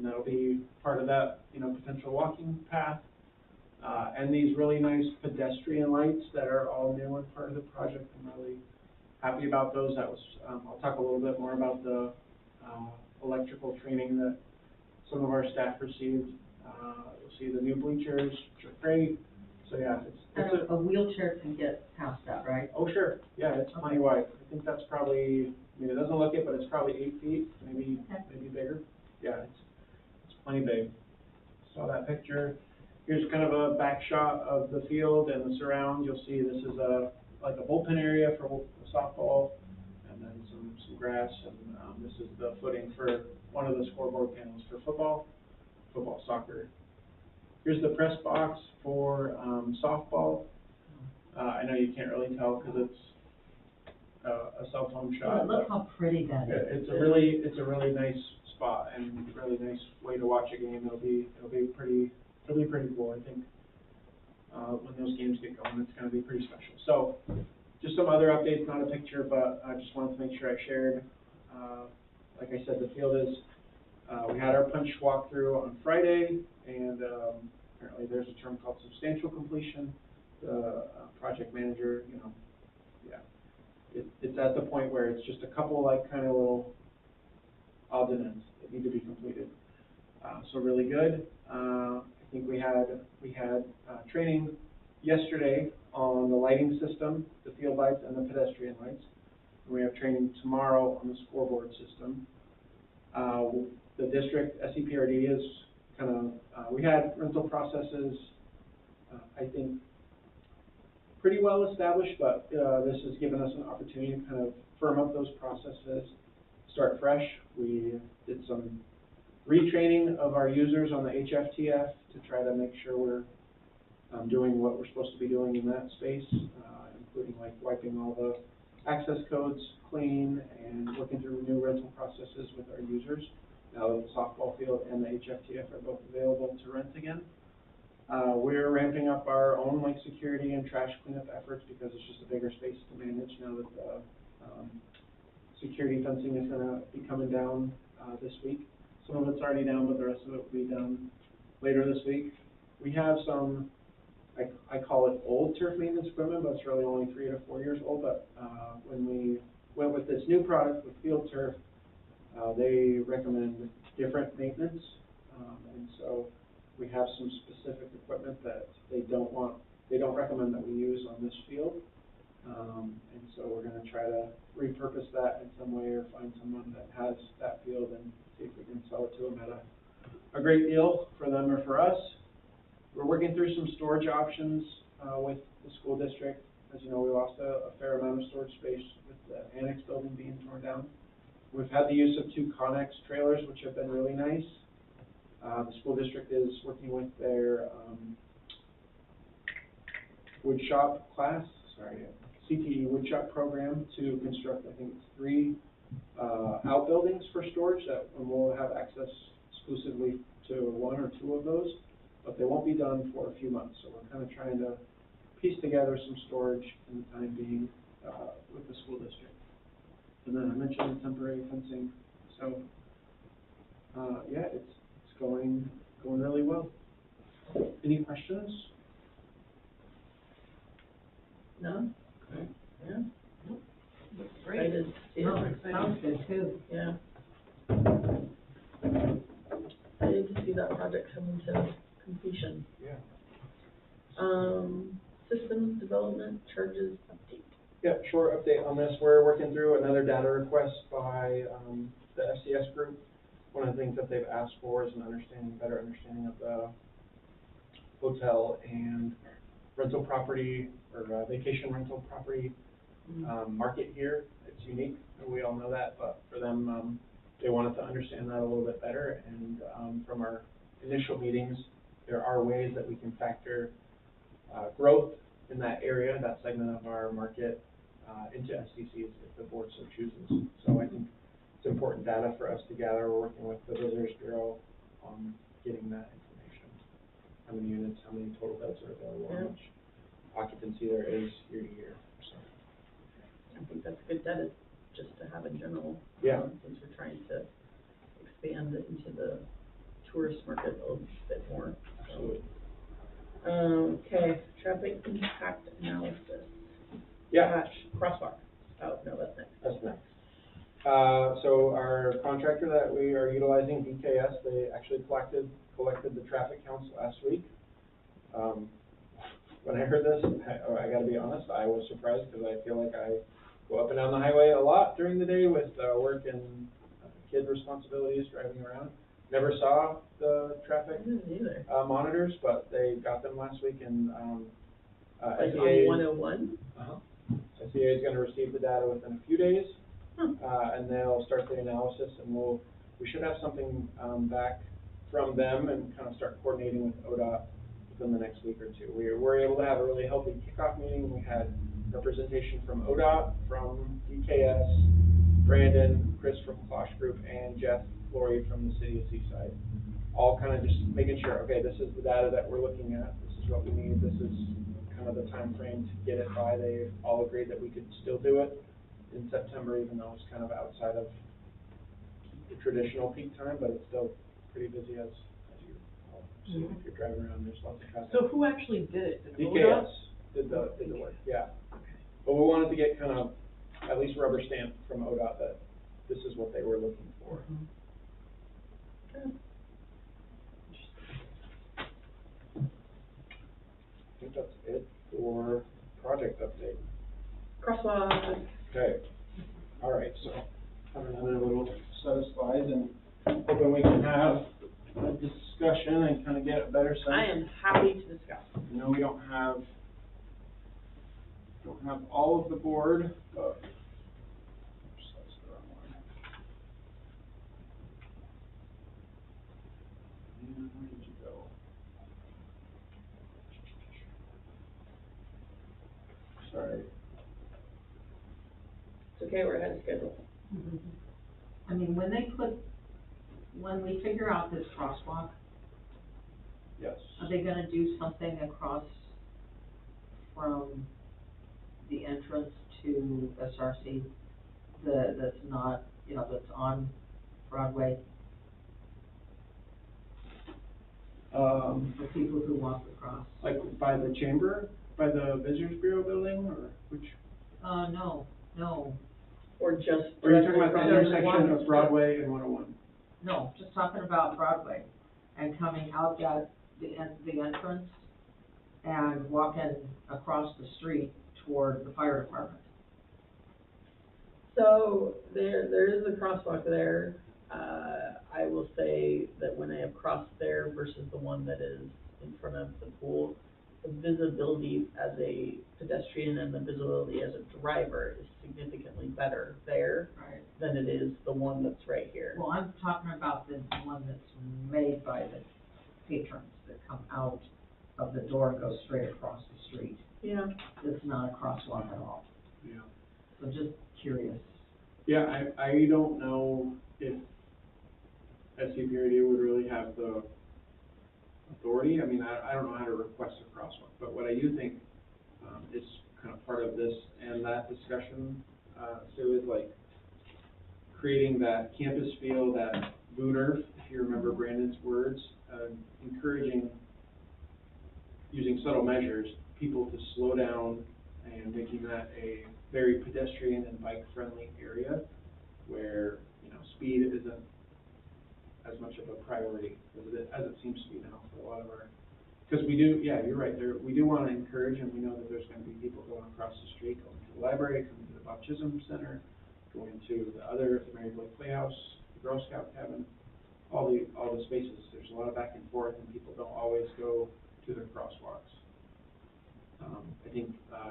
that'll be part of that, potential walking path. And these really nice pedestrian lights that are all new and part of the project. I'm really happy about those. That was, I'll talk a little bit more about the, electrical training that some of our staff received. You'll see the new bleachers, which are great. So yeah, And a wheelchair can get past that, right? oh, sure, yeah, it's plenty wide. I think that's probably, it doesn't look it, but it's probably 8 feet, maybe bigger. Yeah, it's plenty big. Saw that picture. Here's kind of a back shot of the field and the surrounds. You'll see this is like a bullpen area for softball, and then some grass, and this is the footing for one of the scoreboard panels for football, soccer. Here's the press box for softball. I know you can't really tell because it's a cell phone shot. Look how pretty that is. It's a really nice spot and really nice way to watch a game. It'll be pretty cool. I think when those games get going, it's going to be pretty special. So, just some other updates, not a picture, but I just wanted to make sure I shared. Like I said, the field is. We had our punch walkthrough on Friday, and apparently there's a term called substantial completion. The project manager, it's at the point where it's just a couple kind of little odds and ends that need to be completed. So really good. I think we had training yesterday on the lighting system, the field lights and the pedestrian lights. And we have training tomorrow on the scoreboard system. The district SEPRD is kind of, we had rental processes, I think, pretty well established, but this has given us an opportunity to kind of firm up those processes, start fresh. We did some retraining of our users on the HFTF to try to make sure we're doing what we're supposed to be doing in that space, including like wiping all the access codes clean and working through new rental processes with our users. Now that the softball field and the HFTF are both available to rent again. We're ramping up our own security and trash cleanup efforts because it's just a bigger space to manage now that the security fencing is going to be coming down this week. Some of it's already down, but the rest of it will be done later this week. We have some, I call it old turf maintenance equipment, but it's really only 3 to 4 years old. But when we went with this new product with Field Turf, they recommend different maintenance, and so we have some specific equipment that they don't recommend that we use on this field, and so we're going to try to repurpose that in some way or find someone that has that field and see if we can sell it to them at a great deal for them or for us. We're working through some storage options with the school district. As you know, we lost a fair amount of storage space with the annex building being torn down. We've had the use of 2 Connex trailers, which have been really nice. The school district is working with their CTE woodshop program to construct, I think it's 3 outbuildings for storage that we'll have access exclusively to 1 or 2 of those, but they won't be done for a few months. So we're kind of trying to piece together some storage in the time being with the school district. And then I mentioned the temporary fencing. So yeah, it's going really well. Any questions? No? Okay. Yeah? Looks great. Excited to see No, it. it sounds good too. Yeah. Excited to see that project coming to completion. Yeah. Systems development charges update. Yeah, short update on this. We're working through another data request by the FCS group. One of the things that they've asked for is better understanding of the hotel and rental property or vacation rental property market here. It's unique, and we all know that, but for them, they wanted to understand that a little bit better. And from our initial meetings, there are ways that we can factor growth in that area, that segment of our market, into SDCs if the board so chooses. So I think it's important data for us to gather. We're working with the Visitors Bureau on getting that information. How many units, how many total beds are available, how much occupancy there is year to year, so. I think that's good data just to have in general. Yeah. Since we're trying to expand into the tourist market a little bit more. Absolutely. Okay, traffic impact analysis. Yeah. Crosswalk. Oh, no, that's next. That's next. So our contractor that we are utilizing, DKS, they actually collected the traffic counts last week. When I heard this, I gotta be honest, I was surprised because I feel like I go up and down the highway a lot during the day with work and kid responsibilities driving around. Never saw the traffic I didn't either. monitors, but they got them last week, and Like SEA on 101? SEA is going to receive the data within a few days, Hmm. and they'll start the analysis, and we should have something back from them and kind of start coordinating with ODOT within the next week or two. We were able to have a really healthy kickoff meeting. We had representation from ODOT, from DKS, Brandon, Chris from Klosh Group, and Jeff Flory from the city of Seaside. All kind of just making sure, okay, this is the data that we're looking at, this is what we need, this is kind of the time frame to get it by. They all agreed that we could still do it in September, even though it's kind of outside of the traditional peak time, but it's still pretty busy as you see if you're driving around, there's lots of traffic. So who actually did it? Did DKS ODOT? did the work, yeah. But we wanted to get kind of at least rubber stamp from ODOT that this is what they were looking for. Good. I think that's it for project update. Crosswalk. Okay, all right, so have another little set of slides, and hoping we can have a discussion and kind of get a better sense. I am happy to discuss. I know we don't have all of the board, but oops, that's the wrong one. And where did you go? Sorry. It's okay, we're ahead of schedule. I mean, when we figure out this crosswalk, Yes. are they gonna do something across from the entrance to SRC that's not, that's on Broadway, for people who walk across? Like by the chamber, by the Visitors Bureau building, or which? No, Or just. Or are you talking about the There's intersection one- of Broadway and 101? no, just talking about Broadway and coming out the entrance and walking across the street toward the fire department. So there is a crosswalk there. I will say that when I have crossed there versus the one that is in front of the pool, the visibility as a pedestrian and the visibility as a driver is significantly better there Right. than it is the one that's right here. Well, I'm talking about the one that's made by the patrons that come out of the door and go straight across the street. Yeah. It's not a crosswalk at all. Yeah. So just curious. Yeah, I don't know if SEPRD would really have the authority. I mean, I don't know how to request a crosswalk, but what I do think is kind of part of this and that discussion, Sue, is like creating that campus feel, that booner, if you remember Brandon's words, encouraging, using subtle measures, people to slow down and making that a very pedestrian and bike-friendly area where, speed isn't as much of a priority as it seems to be now for a lot of our, because we do, yeah, you're right, we do want to encourage, and we know that there's going to be people going across the street, going to the library, coming to the Bob Chisholm Center, going to the Mary Blake Playhouse, the Girl Scout cabin, all the spaces. There's a lot of back and forth, and people don't always go to the crosswalks. I think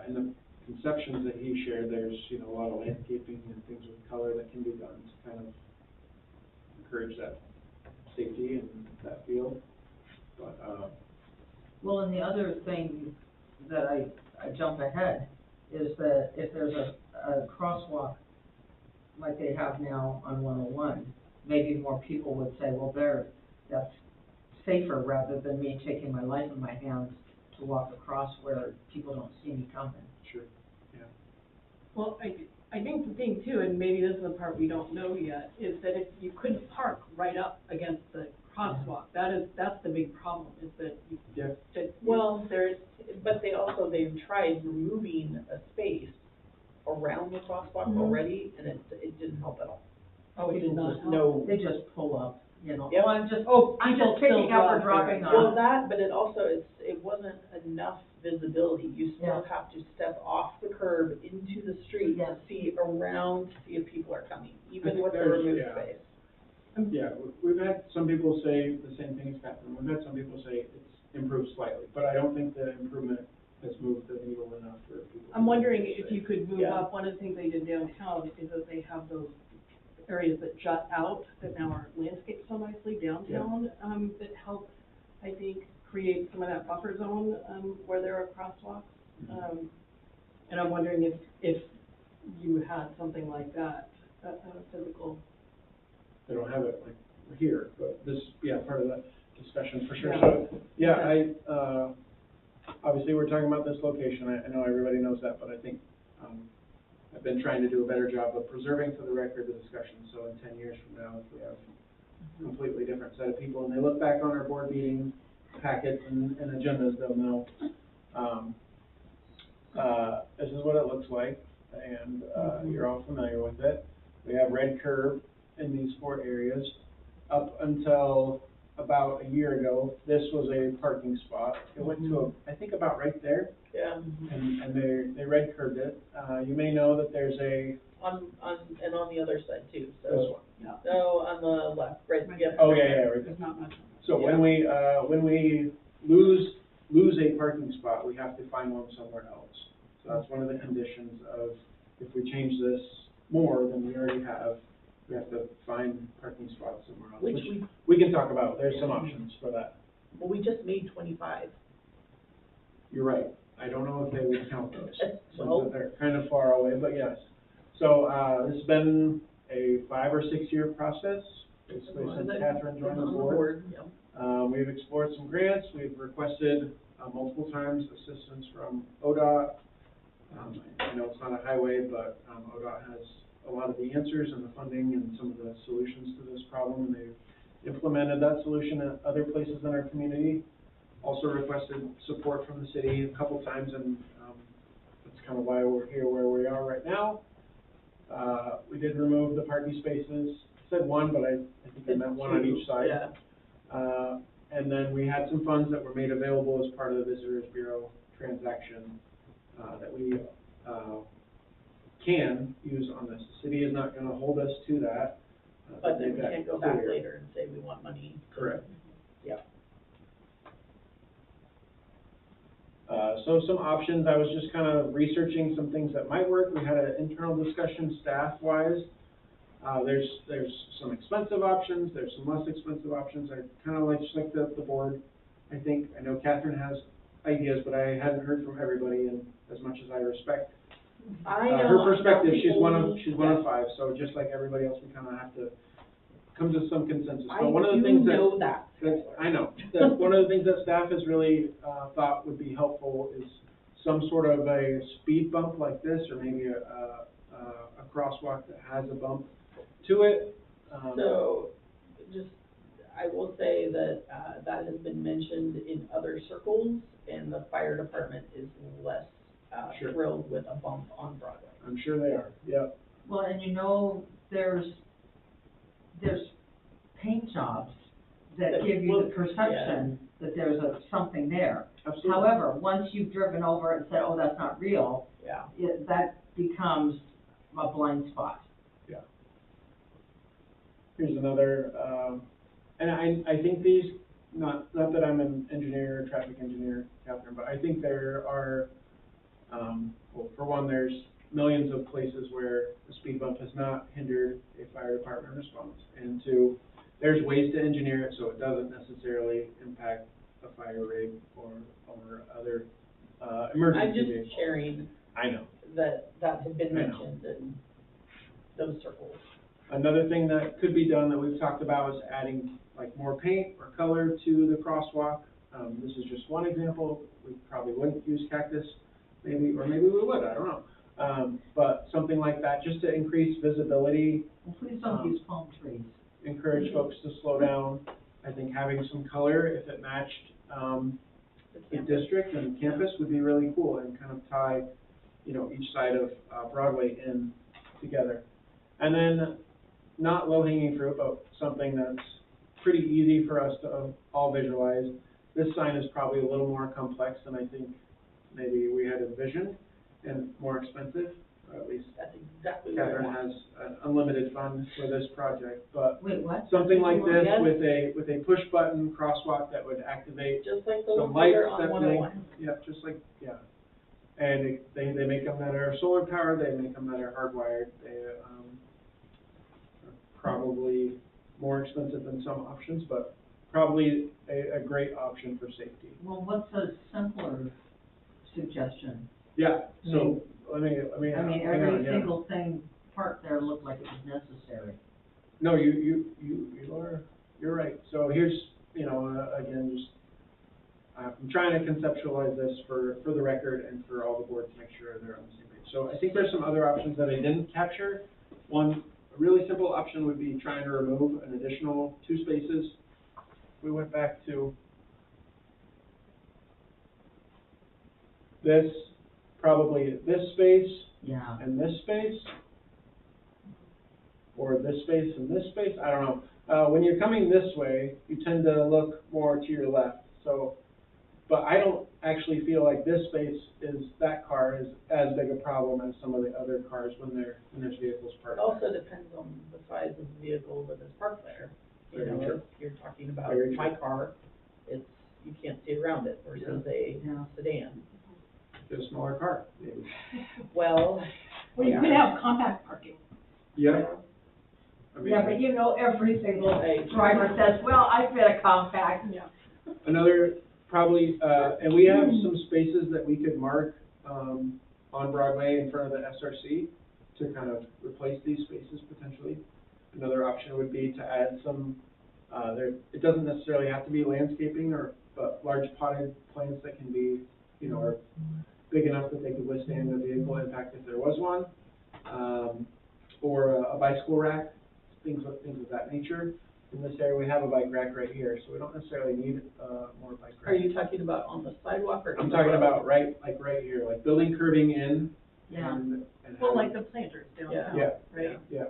in the conceptions that he shared, there's a lot of landscaping and things with color that can be done to kind of encourage that safety and that feel. But Well, and the other thing that I jump ahead is that if there's a crosswalk like they have now on 101, maybe more people would say, well, that's safer rather than me taking my life in my hands to walk across where people don't see me coming. Sure, yeah. Well, I think the thing too, and maybe this is the part we don't know yet, is that if you couldn't park right up against the crosswalk, that's the big problem, is that you. Yeah. Well, but they've tried removing a space around the crosswalk Mhm. already, and it didn't help at all. Oh, it did People not just- help. No. They just pull up, you know, Yep. oh, I'm just people picking still up or drive dropping there. Well, off. that, but it wasn't enough visibility. You still Yeah. have to step off the curb into the street Yeah. to see around, to see if people are coming, even with the There's- removed yeah. space. Yeah, we've had some people say the same thing as Catherine. We've had some people say it's improved slightly, but I don't think the improvement has moved the needle enough for people. I'm wondering if you could move Yeah. up, one of the things they did downtown is that they have those areas that jut out, that now are landscaped so nicely downtown, that help, I think, create some of that buffer zone, where there are crosswalks. And I'm wondering if you had something like that, a physical. They don't have it like here, but this, yeah, part of that discussion for sure. Yeah. So, yeah, obviously, we're talking about this location. I know everybody knows that, but I think, I've been trying to do a better job of preserving for the record the discussion, so in 10 years from now, if we have a completely different set of people, and they look back on our board meeting packets and agendas, they'll know, this is what it looks like, and, you're all familiar with it. We have red curb in these 4 areas. Up until about a year ago, this was a parking spot. It went to I think about right there, Yeah, and they red curbed it. You may know that there's on the other side too, this so, one. no, on the left, right, Right. yeah. Oh, yeah, right there. There's not much. So when we lose a parking spot, we have to find one somewhere else. So that's one of the conditions of, if we change this more than we already have, we have to find parking spots somewhere else, Which which we can talk about. There's some options for that. well, we just made 25. You're right. I don't know if they would count those, since Well- they're kind of far away, but yes. So, this has been a 5 or 6 year process, basically since Catherine joined the board. Yeah. We've explored some grants, we've requested, multiple times assistance from ODOT. I know it's not a highway, but, ODOT has a lot of the answers and the funding and some of the solutions to this problem, and they've implemented that solution at other places in our community. Also requested support from the city a couple times, and, that's kind of why we're here where we are right now. We did remove the parking spaces, said one, but I think I meant one on each side. Yeah. And then we had some funds that were made available as part of the Visitors Bureau transaction, that we, can use on this. The city is not gonna hold us to that. But then they've we got can't go back clear. later and say we want money. Correct. Yeah. So some options, I was just kind of researching some things that might work. We had an internal discussion staff-wise. There's some expensive options, there's some less expensive options. I kind of just like the board. I know Catherine has ideas, but I hadn't heard from everybody, and as much as I respect I know. her perspective, I'm she's one only- of 5, so just like everybody else, we kind of have to come to some consensus. I But one of the do things know that. I know, that one of the things that staff has really, thought would be helpful is some sort of a speed bump like this, or maybe a crosswalk that has a bump to it. So, I will say that, that has been mentioned in other circles, and the fire department is less, Sure. thrilled with a bump on Broadway. I'm sure they are, yeah. Well, and there's paint jobs that give you the perception that there's something there. Absolutely. However, once you've driven over it and said, oh, that's not real, Yeah. that becomes a blind spot. Yeah. Here's another, and I think these, not that I'm an engineer, traffic engineer, Catherine, but I think there are, well, for one, there's millions of places where the speed bump has not hindered a fire department response. And 2, there's ways to engineer it so it doesn't necessarily impact a fire rig or other I'm emergency just vehicle. sharing I know. that had been I know. mentioned in those circles. Another thing that could be done that we've talked about is adding like more paint or color to the crosswalk. This is just one example. We probably wouldn't use cactus, maybe, or maybe we would, I don't know. But something like that, just to increase visibility, Well, please don't use palm trees. encourage folks to slow down. I think having some color, if it matched, the district and campus would be really cool and kind of tie, you know, each side of Broadway in together. And then, not low-hanging fruit, but something that's pretty easy for us to all visualize. This sign is probably a little more complex than I think maybe we had envisioned and more expensive, or at least That's exactly what I Catherine want. has an unlimited fund for this project. But Wait, what? something like this Yes. with a push-button crosswalk that would activate Just like the some ones lights that are on that 101. yeah, just like, yeah. And they make them that are solar powered, they make them that are hardwired. They, are probably more expensive than some options, but probably a great option for safety. Well, what's a simpler suggestion? Yeah, so, let me, I mean, hang every on, yeah. single thing parked there looked like it was necessary. No, you're right. So here's, you know, again, just, I'm trying to conceptualize this for the record and for all the board to make sure they're on the same page. So I think there's some other options that I didn't capture. One, a really simple option would be trying to remove an additional 2 spaces. We went back to this, probably this space Yeah. and this space, or this space and this space, I don't know. When you're coming this way, you tend to look more to your left, so, but I don't actually feel like this space that car is as big a problem as some of the other cars when there's vehicles It parked also there. depends on the size of the vehicle that is parked there. You Very know, true. if you're talking about Very true. my car, you can't see around it versus a Yeah. sedan. Get a smaller car, maybe. Well. Well, you could have compact parking. Yeah. I mean, Yeah, but you know, every single Right. driver says, well, I fit a compact. Yeah. another, probably, and we have some spaces that we could mark, on Broadway in front of the SRC to kind of replace these spaces potentially. Another option would be to add some, it doesn't necessarily have to be landscaping but large potted plants that can be, you know, are big enough that they could withstand the vehicle impact if there was one. Or a bicycle rack, things of that nature. In this area, we have a bike rack right here, so we don't necessarily need, more bike racks. Are you talking about on the sidewalk or? I'm talking about right here, like building curbing in Yeah. and Well, having- like the planters downtown, Yeah. right? Yeah,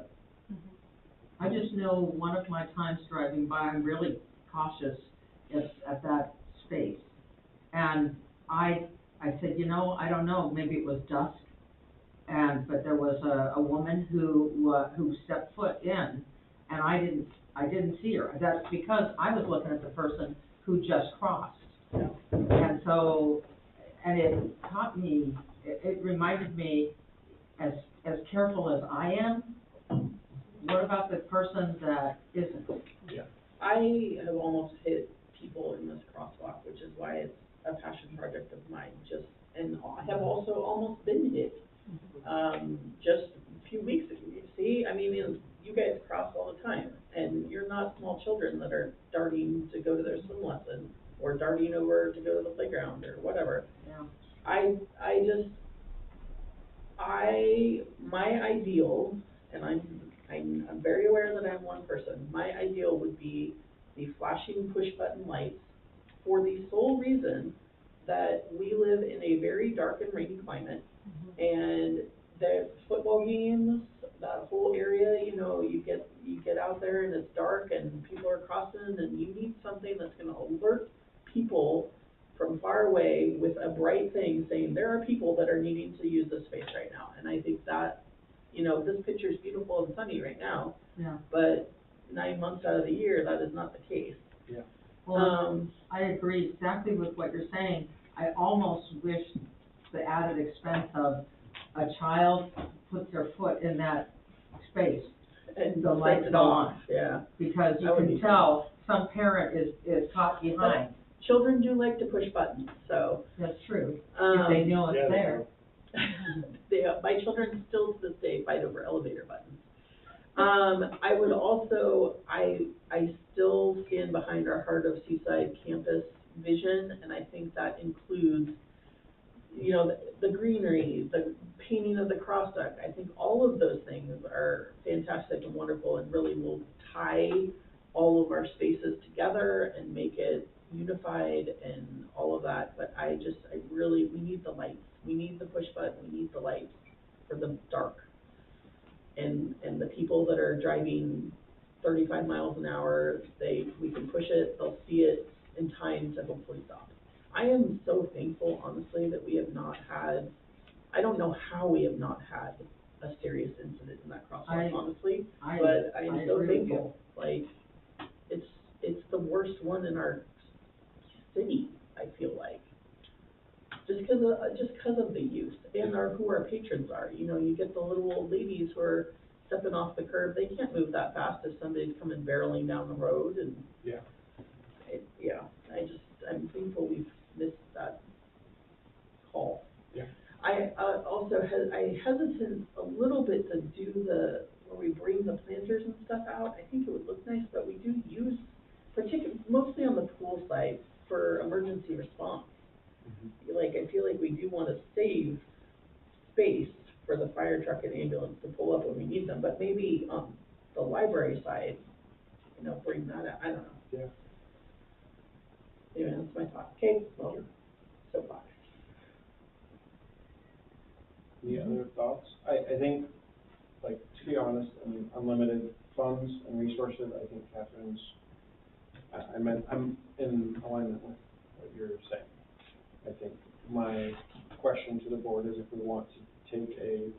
I just know one of my times driving by, I'm really cautious at that space. And I said, you know, I don't know, maybe it was dusk. But there was a woman who stepped foot in, and I didn't see her. That's because I was looking at the person who just crossed. And so, and it taught me, it reminded me, as careful as I am, what about the person that isn't? I have almost hit people in this crosswalk, which is why it's a passion project of mine, and I have also almost been hit. Just a few weeks ago, you see, I mean, you guys cross all the time, and you're not small children that are darting to go to their swim lesson, or darting over to go to the playground, or whatever. Yeah. My ideal, and I'm very aware that I'm one person, my ideal would be the flashing push-button lights for the sole reason that we live in a very dark and rainy climate, and the football games, that whole area, you know, you get out there and it's dark and people are crossing, and you need something that's gonna alert people from far away with a bright thing saying, there are people that are needing to use this space right now. And I think that, you know, this picture is beautiful and sunny right now, Yeah. but 9 months out of the year, that is not the case. yeah. Well, I agree exactly with what you're saying. I almost wish the added expense of a child puts their foot in that space, And the lights sets it go off. on. Yeah. Because you That would can be- tell some parent is caught behind. children do like to push buttons, so, That's true, if they know it's Yeah, there. my children still to this day fight over elevator buttons. I would also, I still stand behind our Heart of Seaside campus vision, and I think that includes, you know, the greenery, the painting of the crosswalk. I think all of those things are fantastic and wonderful and really will tie all of our spaces together and make it unified and all of that. But we need the lights. We need the push button, we need the lights for the dark. And the people that are driving 35 miles an hour, we can push it, they'll see it in time to hopefully stop. I am so thankful, honestly, that we have not had, I don't know how we have not had a serious incident in that crosswalk, honestly, but I am so thankful. Like, it's the worst one in our city, I feel like. Just because of the use and who our patrons are. You know, you get the little old ladies who are stepping off the curb. They can't move that fast if somebody's coming barreling down the road. And Yeah. I'm thankful we've missed that call. Yeah. I hesitant a little bit to do where we bring the planters and stuff out. I think it would look nice, but we do use, mostly on the pool side, for emergency response. Like, I feel like we do want to save space for the fire truck and ambulance to pull up when we need them, but maybe on the library side, you know, bring that out. I don't know. Yeah. Anyway, that's my thought. Okay, well, soapbox. Any other thoughts? I think, like, to be honest, I mean, unlimited funds and resources, I think Catherine's, I'm in alignment with what you're saying. I think my question to the board is if we want to take a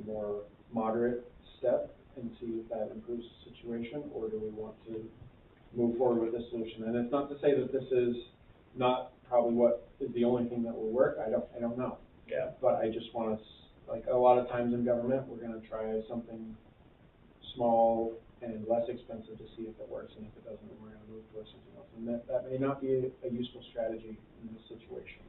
more moderate step and see if that improves the situation, or do we want to move forward with this solution? And it's not to say that this is not probably what is the only thing that will work. I don't know. Yeah. But I just want to, like a lot of times in government, we're going to try something small and less expensive to see if it works, and if it doesn't, then we're going to move towards something else. And that may not be a useful strategy in this situation.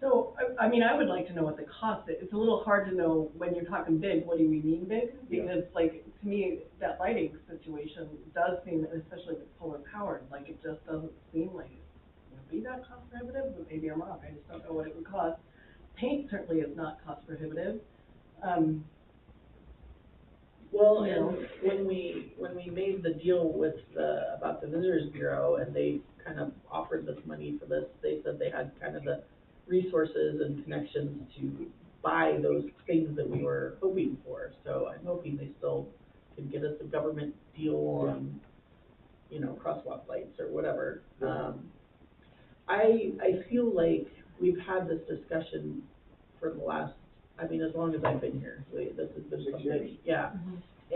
So, I mean, I would like to know what the cost is. It's a little hard to know when you're talking big, what do we mean big? Because, like, to me, that lighting situation does seem, especially if it's solar powered, like, it just doesn't seem like it would be that cost prohibitive, but maybe I'm wrong. I just don't know what it would cost. Paint certainly is not cost prohibitive. Well, and when we made the deal with about the Visitors Bureau, and they kind of offered this money for this, they said they had kind of the resources and connections to buy those things that we were hoping for. So I'm hoping they still can get us a government deal on, you know, crosswalk lights or whatever. I feel like we've had this discussion for the last, I mean, as long as I've been here. This has been 6 years. something, yeah.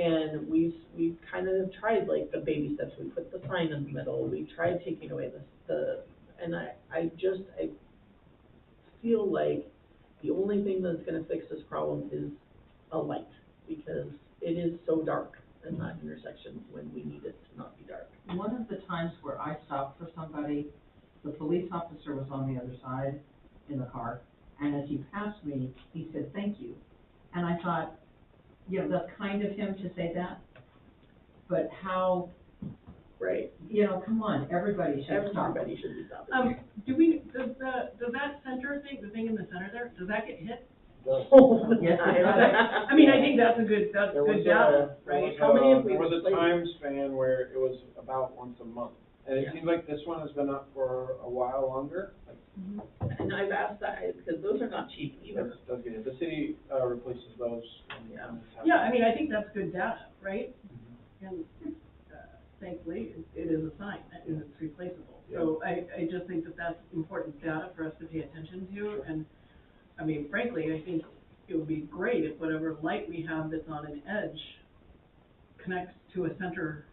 And we've kind of tried like the baby steps. We put the sign in the middle. We tried taking away and I feel like the only thing that's going to fix this problem is a light, because it is so dark in that intersection when we need it to not be dark. One of the times where I stopped for somebody, the police officer was on the other side in the car, and as he passed me, he said, "Thank you." And I thought, you know, that's kind of him to say that, but how, Right. you know, come on, everybody should stop. Everybody should be stopping. Does that center thing, the thing in the center there, does that get hit? Yes, I mean, I think that's good data, right? How many have we There was a replaced? time span where it was about once a month. And it Yeah. seems like this one has been up for a while longer. And I've asked that, because those are not cheap either. Does get it. The city replaces those. Yeah. Yeah, I mean, I think that's good data, right? And thankfully, it is a sign, and it's replaceable. So I just think that that's important data for us to pay attention to. And, I mean, frankly, I think it would be great if whatever light we have that's on an edge connects to a center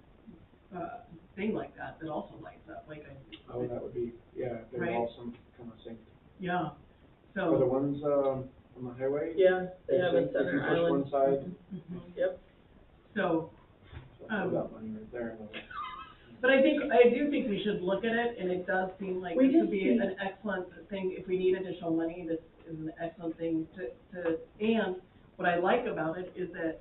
thing like that also lights up. Like Oh, that would be, yeah, they're Right. all some kind of synced. yeah. For the So, ones on the highway? Yeah, they they're have a synced. If center you push island. one side, Yep. so, so throw that money right there. And But I do think we should look at it, and it does seem like We this did would be see- an excellent thing, if we need additional money, this is an excellent thing and what I like about it is that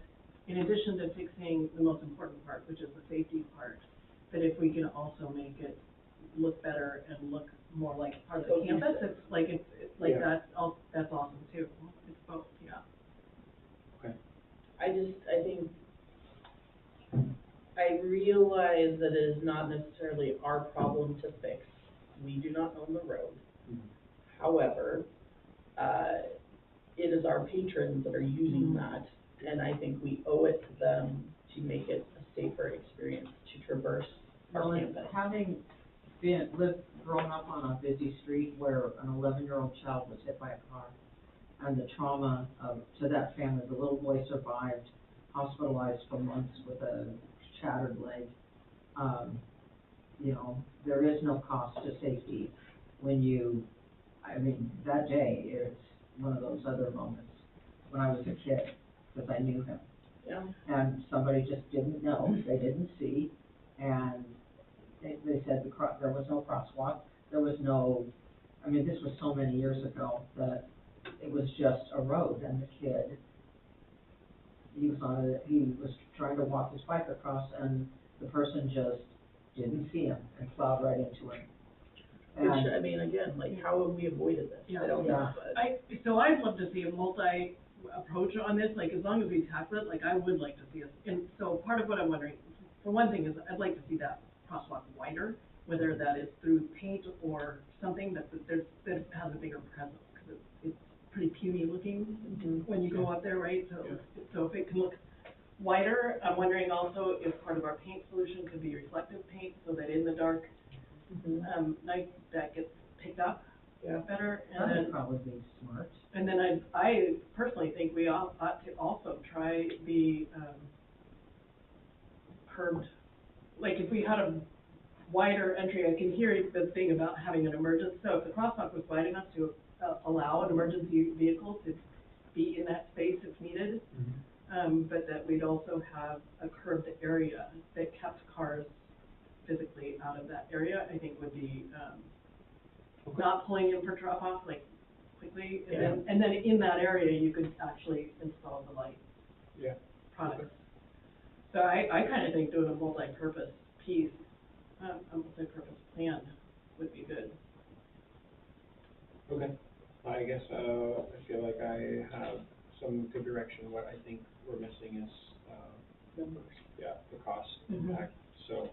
in addition to fixing the most important part, which is the safety part, that if we can also make it look better and look more like part of the campus, it's like, Yeah. that's awesome too. It's both, yeah. I think, I realize that it is not necessarily our problem to fix. We do not own the road. Mhm. However, it is our patrons that are using that, and I think we owe it to them to make it a safer experience to traverse our Well, campus. having grown up on a busy street where an 11-year-old child was hit by a car, and the trauma to that family, the little boy survived, hospitalized for months with a shattered leg. You know, there is no cost to safety when that day, it's one of those other moments when I was a kid, because I knew him. Yeah. And somebody just didn't know, they didn't see, and they said there was no crosswalk, there was no, this was so many years ago that it was just a road, and the kid, he was trying to walk his bike across, and the person just didn't see him and plowed right into him. Which, again, like, how have we avoided this? I don't know, but. So I'd love to see a multi-approach on this, like, as long as we tackle it, like, I would like to see us, and so part of what I'm wondering, for one thing, is I'd like to see that crosswalk wider, whether that is through paint or something that has a bigger presence, because it's pretty puny looking when you go up there, right? So if it can look wider, I'm wondering also if part of our paint solution could be reflective paint, so that in the dark, night, that gets picked up better. And That would then, probably be smart. and then I personally think we ought to also try the, curbed, like if we had a wider entry, I can hear the thing about having an emergency, so if the crosswalk was wide enough to allow an emergency vehicle to be in that space if needed, but that we'd also have a curbed area that kept cars physically out of that area, I think would be, not pulling in for drop-off, like, quickly, and then in that area, you could actually install the light products. So I kind of think doing a multi-purpose piece, a multi-purpose plan would be good. Okay, I guess, I feel like I have some good direction. What I think we're missing is, numbers. Yeah, the cost impact. So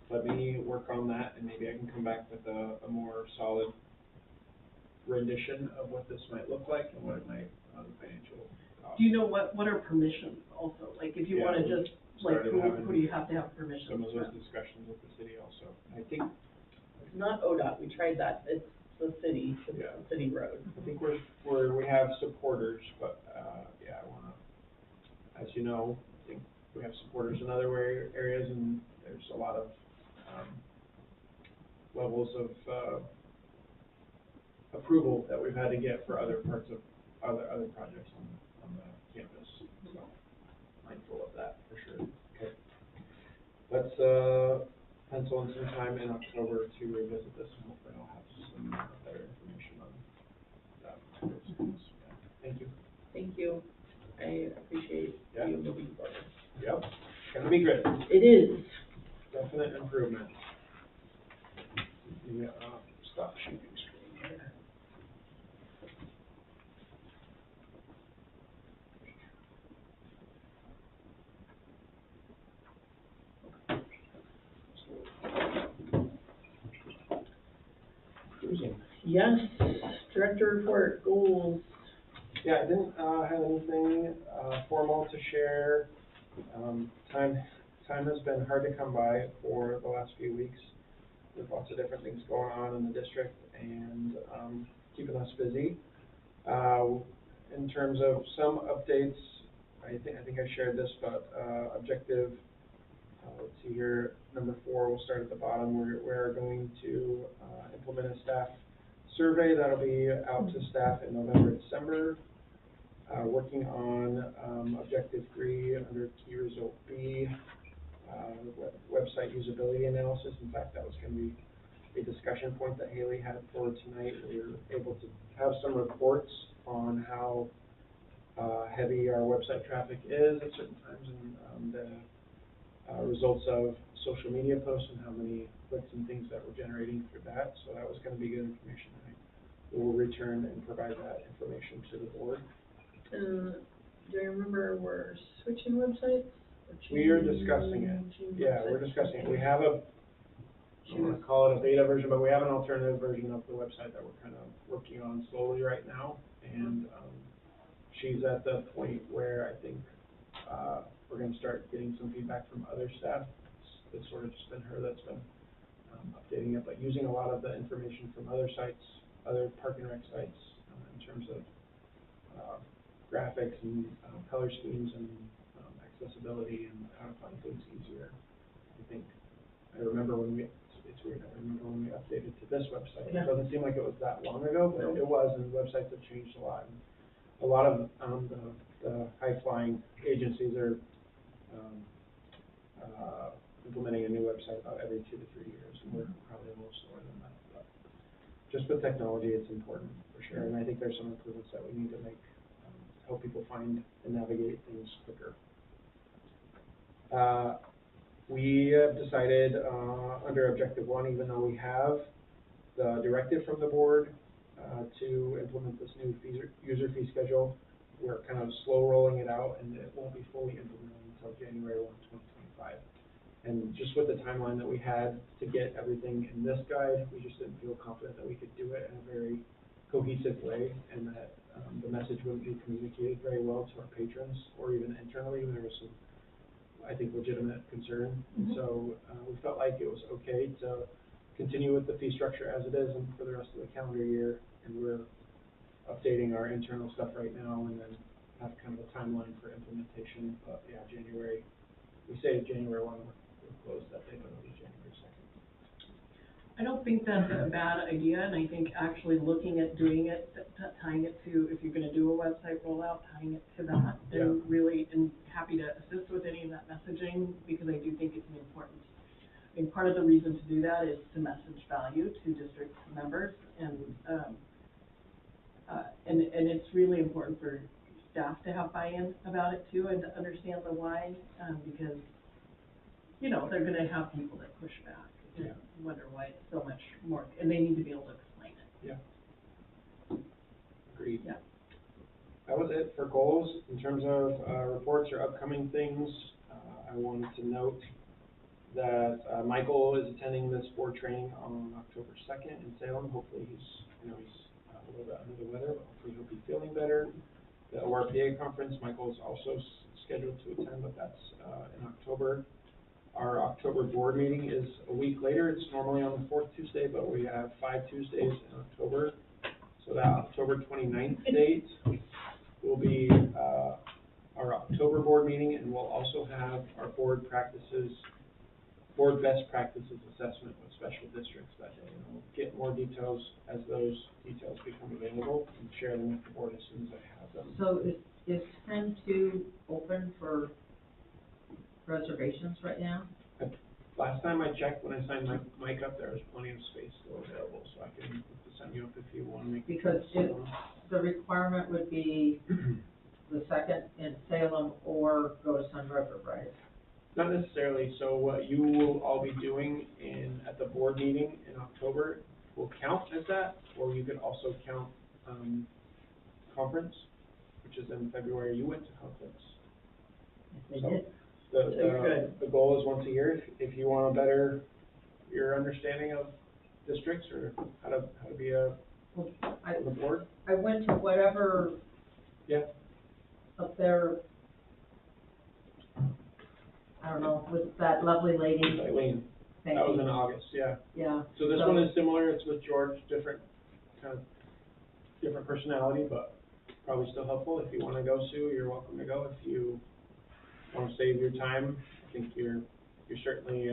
let me work on that, and maybe I can come back with a more solid rendition of what this might look like and what it might, the financial cost. Do you know what are permissions also? Like, if you Yeah, wanna we just, like, started who having do you have to have permission Some of those from? discussions with the city also. I think, It's not ODOT, we tried that, it's the city, it's Yeah. the city road. I think we have supporters, but, I wanna, as you know, I think we have supporters in other areas, and there's a lot of, levels of, approval that we've had to get for other parts of, other projects on the campus, so mindful of that, for sure. Okay. Let's, pencil in some time in October to revisit this, and hopefully I'll have some better information on that. Yeah. Thank you. Thank you, I appreciate you moving forward. Yep, gonna be good, It is. definite improvement. Yeah, stop shooting screen here. Cruising. Yes, director report, goals. Yeah, I didn't, have anything, formal to share. Time has been hard to come by for the last few weeks, with lots of different things going on in the district and, keeping us busy. In terms of some updates, I think I shared this, but, objective, let's see here, number 4, we'll start at the bottom. We're going to, implement a staff survey that'll be out to staff in November, December. Working on, objective 3 under key result B, website usability analysis. In fact, that was gonna be a discussion point that Haley had for tonight. We were able to have some reports on how heavy our website traffic is at certain times, and the results of social media posts and how many clicks and things that we're generating through that. So that was going to be good information. We will return and provide that information to the board. Do you remember we're switching websites? Or We are discussing it. changing Yeah, we're websites? discussing it. We have I don't want to call it a beta version, but we have an alternative version of the website that we're kind of working on slowly right now. And she's at the point where I think we're going to start getting some feedback from other staff. It's sort of just been her that's been updating it, but using a lot of the information from other sites, other park and rec sites, in terms of graphics and color schemes and accessibility and how to find things easier. I remember when it's weird, I remember when we updated to this website. Yeah. It doesn't seem like it was that long ago, but it was, and websites have changed a lot. And a lot of the high-flying agencies are implementing a new website about every 2 to 3 years, and we're probably a little slower than that. But just with technology, it's important for sure, and I think there's some improvements that we need to make, help people find and navigate things quicker. We have decided under Objective 1, even though we have the directive from the board to implement this new user fee schedule, we're kind of slow rolling it out, and it won't be fully implemented until January 1, 2025. And just with the timeline that we had to get everything in this guide, we just didn't feel confident that we could do it in a very cohesive way, and that the message wouldn't be communicated very well to our patrons or even internally. There was some, I think, legitimate concern. And so we felt like it was okay to continue with the fee structure as it is and for the rest of the calendar year, and we're updating our internal stuff right now and then have kind of a timeline for implementation. But yeah, January, we say January 1, we're closed that day, but it'll be January 2nd. I don't think that's a bad idea, and I think actually looking at doing it, tying it to, if you're gonna do a website rollout, tying it to that, and really, and happy to assist with any of that messaging, because I do think it's an important, I think part of the reason to do that is to message value to district members, and it's really important for staff to have buy-in about it too, and to understand the why, because, you know, they're gonna have people that push back and wonder why it's so much more, and they need to be able to explain it. Yeah. Agreed. Yeah. That was it for goals. In terms of reports or upcoming things, I wanted to note that Michael is attending this board training on October 2nd in Salem. Hopefully he's a little bit under the weather, but hopefully he'll be feeling better. The ORPA conference, Michael is also scheduled to attend, but that's in October. Our October board meeting is a week later. It's normally on the 4th Tuesday, but we have 5 Tuesdays in October. So that October 29th date will be our October board meeting, and we'll also have our board best practices assessment with special districts that day. And we'll get more details as those details become available and share them with the board as soon as I have them. So is 10-2 open for reservations right now? Last time I checked, when I signed Mike up, there was plenty of space still available, so I can sign you up if you want to make. Because the requirement would be the second in Salem or go to Sun River, right? Not necessarily. So what you will all be doing at the board meeting in October will count as that, or you could also count conference, which is in February. You went to conference. Yes, I did. The goal is once a year. If you want to better your understanding of districts or how to be on the board. I went to whatever. Yeah. Up there. I don't know, with that lovely lady. Eileen. Thank That was you. in August, yeah. Yeah. So this one is similar. It's with George, different personality, but probably still helpful. If you want to go, Sue, you're welcome to go. If you want to save your time, I think you're certainly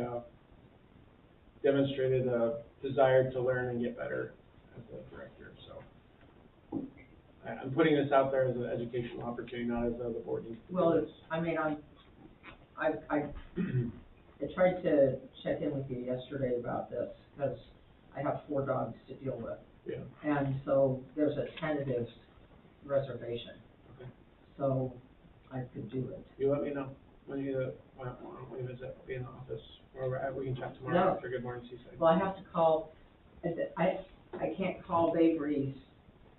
demonstrated a desire to learn and get better as a director. So I'm putting this out there as an educational opportunity, not as the board needs to do Well, this. I mean, I tried to check in with you yesterday about this, because I have 4 dogs to deal with. Yeah. And so there's a tentative reservation. Okay. So I could do it. You let me know when you visit, I'll be in the office, or we can chat tomorrow No. after Good Morning Seaside. Well, I have to call, I can't call Bay Breeze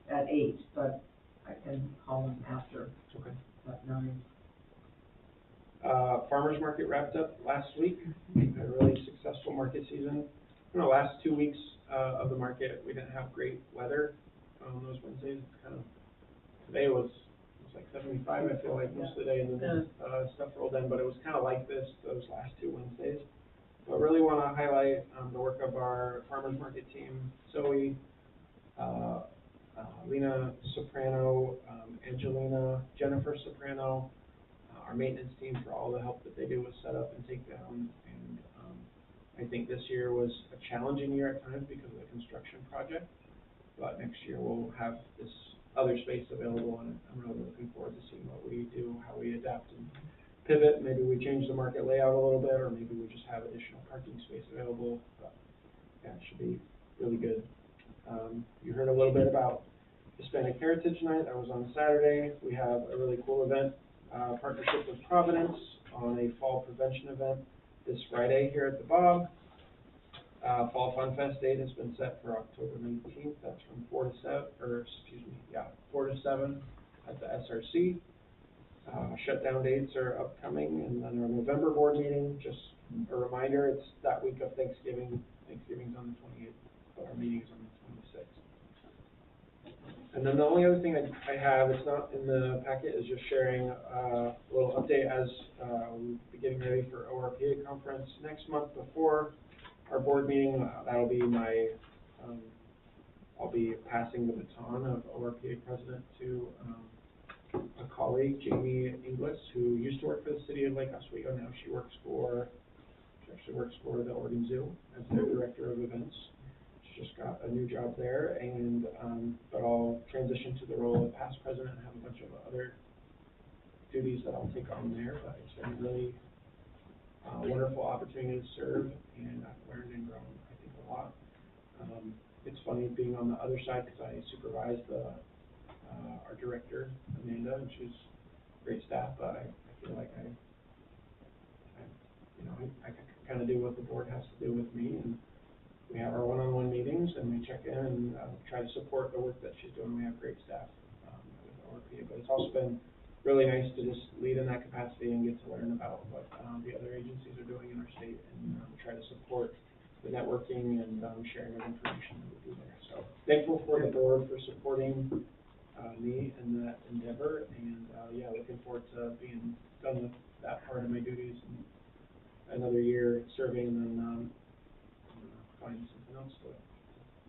at 8, but I can call them after, Okay. at 9. Farmers market wrapped up last week, a really successful market season. In the last 2 weeks, of the market, we didn't have great weather on those Wednesdays. It's kind of, today was like 75, I feel like, most of the day, and then, stuff rolled in, but it was kind of like this, those last 2 Wednesdays. So I really want to highlight, the work of our farmers market team, Zoe, Lena Soprano, Angelina, Jennifer Soprano, our maintenance team for all the help that they do with setup and takedown. And I think this year was a challenging year at times because of the construction project, but next year we'll have this other space available, and I'm really looking forward to seeing what we do, how we adapt and pivot. Maybe we change the market layout a little bit, or maybe we just have additional parking space available. But yeah, it should be really good. You heard a little bit about Hispanic Heritage Night. That was on Saturday. We have a really cool event, partnership with Providence on a fall prevention event this Friday here at the Bob. Fall Fun Fest date has been set for October 19th. That's from 4 to 7 at the SRC. Shutdown dates are upcoming, and then our November board meeting, just a reminder, it's that week of Thanksgiving. Thanksgiving's on the 28th, but our meeting is on the 26th. And then the only other thing I have, it's not in the packet, is just sharing a little update as we'll be getting ready for ORPA conference next month before our board meeting. That'll be my, I'll be passing the baton of ORPA president to a colleague, Jamie Inglis, who used to work for the city of Lake Oswego. Now she actually works for the Oregon Zoo as their director of events. Just got a new job there, and but I'll transition to the role of past president and have a bunch of other duties that I'll take on there. But it's been a really wonderful opportunity to serve, and I've learned and grown, I think, a lot. It's funny being on the other side because I supervise our director, Amanda, and she's great staff, but I feel like I kind of do what the board has to do with me, and we have our one-on-one meetings, and we check in and try to support the work that she's doing. We have great staff with ORPA, but it's also been really nice to just lead in that capacity and get to learn about what the other agencies are doing in our state, and try to support the networking and sharing of information that we do there. So thankful for the board for supporting me in that endeavor, and yeah, looking forward to being done with that part of my duties and another year serving, and then find something else to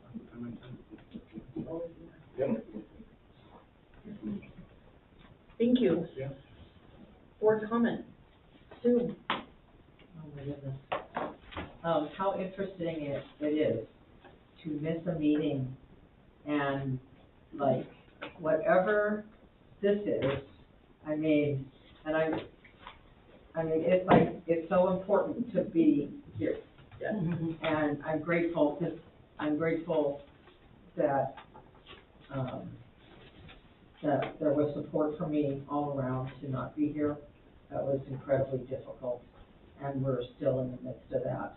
occupy my time. Yep. Thank you. Yeah. Board comment. Sue? Oh my goodness. How interesting it is to miss a meeting, and like whatever this is, I mean, it's like, it's so important to be here. Yes. And I'm grateful that that there was support for me all around to not be here. That was incredibly difficult, and we're still in the midst of that.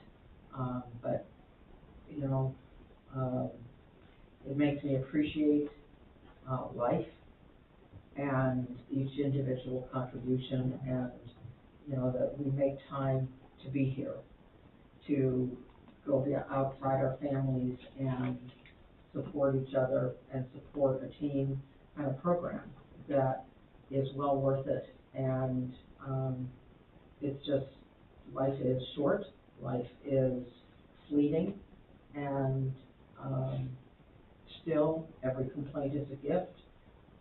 But you know, it makes me appreciate life and each individual contribution, and you know, that we make time to be here, to go outside our families and support each other and support a team and a program that is well worth it. And it's just, life is short, life is fleeting, and still every complaint is a gift,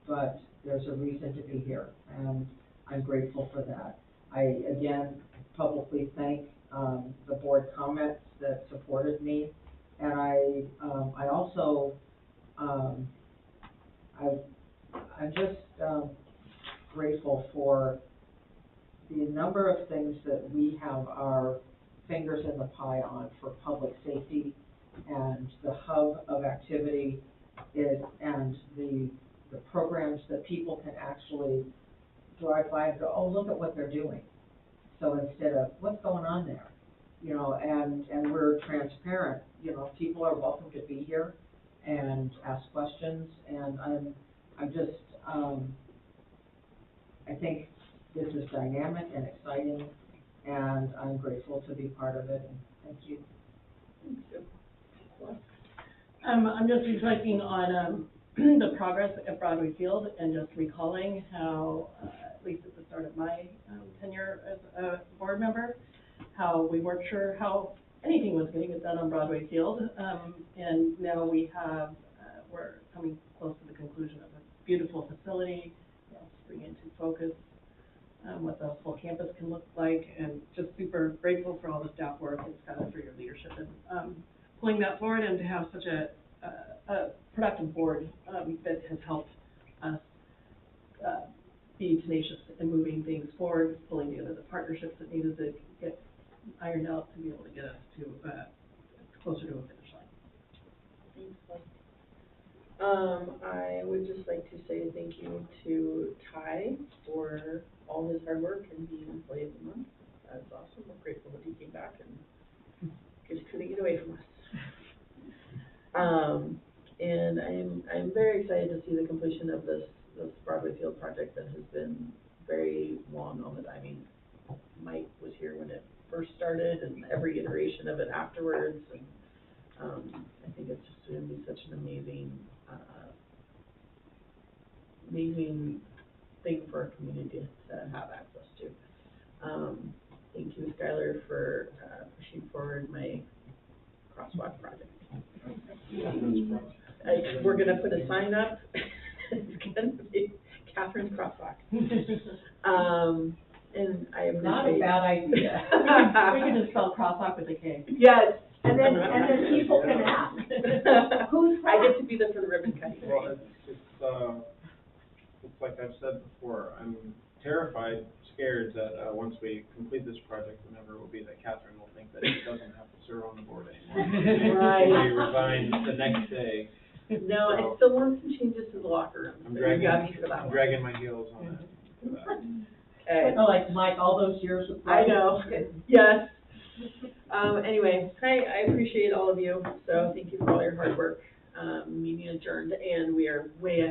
but there's a reason to be here, and I'm grateful for that. I again publicly thank the board comments that supported me, and I also I'm just grateful for the number of things that we have our fingers in the pie on for public safety, and the hub of activity and the programs that people can actually drive by and go, oh, look at what they're doing. So instead of, what's going on there? You know, and we're transparent, you know, people are welcome to be here and ask questions, and I'm just, I think this is dynamic and exciting, and I'm grateful to be part of it, and thank you. I'm just reflecting on, the progress at Broadway Field and just recalling how, at least at the start of my, tenure as a board member, how we weren't sure how anything was gonna get done on Broadway Field. And now we have, we're coming close to the conclusion of a beautiful facility, you know, bring into focus, what the whole campus can look like, and just super grateful for all the staff work and Skylar for your leadership and, pulling that forward, and to have such a productive board, that has helped us, be tenacious in moving things forward, pulling together the partnerships that needed to get ironed out to be able to get us to, closer to a finish line. Thanks. I would just like to say thank you to Ty for all his hard work and being Employee of the Month. That's awesome. We're grateful that he came back and just couldn't get away from us. And I'm very excited to see the completion of this Broadway Field project that has been very long on the, I mean, Mike was here when it first started and every iteration of it afterwards, and I think it's just going to be such an amazing thing for our community to have access to. Thank you, Skylar, for pushing forward my crosswalk project. We're going to put a sign up. It's going to be Catherine's Crosswalk. And I appreciate. Not a bad idea. We can just spell crosswalk with a K. Yes. And then people can ask, who's that? I get to be there for the ribbon cutting. Well, it's like I've said before, I'm terrified, scared that, once we complete this project, whenever it will be, that Catherine will think that she doesn't have to serve on the board anymore. Right. She resigns the next day. No, I still want some changes to the locker room. I'm So you got me for that I'm one. dragging my heels on it. For that. Okay. Oh, like Mike, all those years with. I know, yes. Anyway, I appreciate all of you, so thank you for all your hard work. Meeting adjourned, and we are way ahead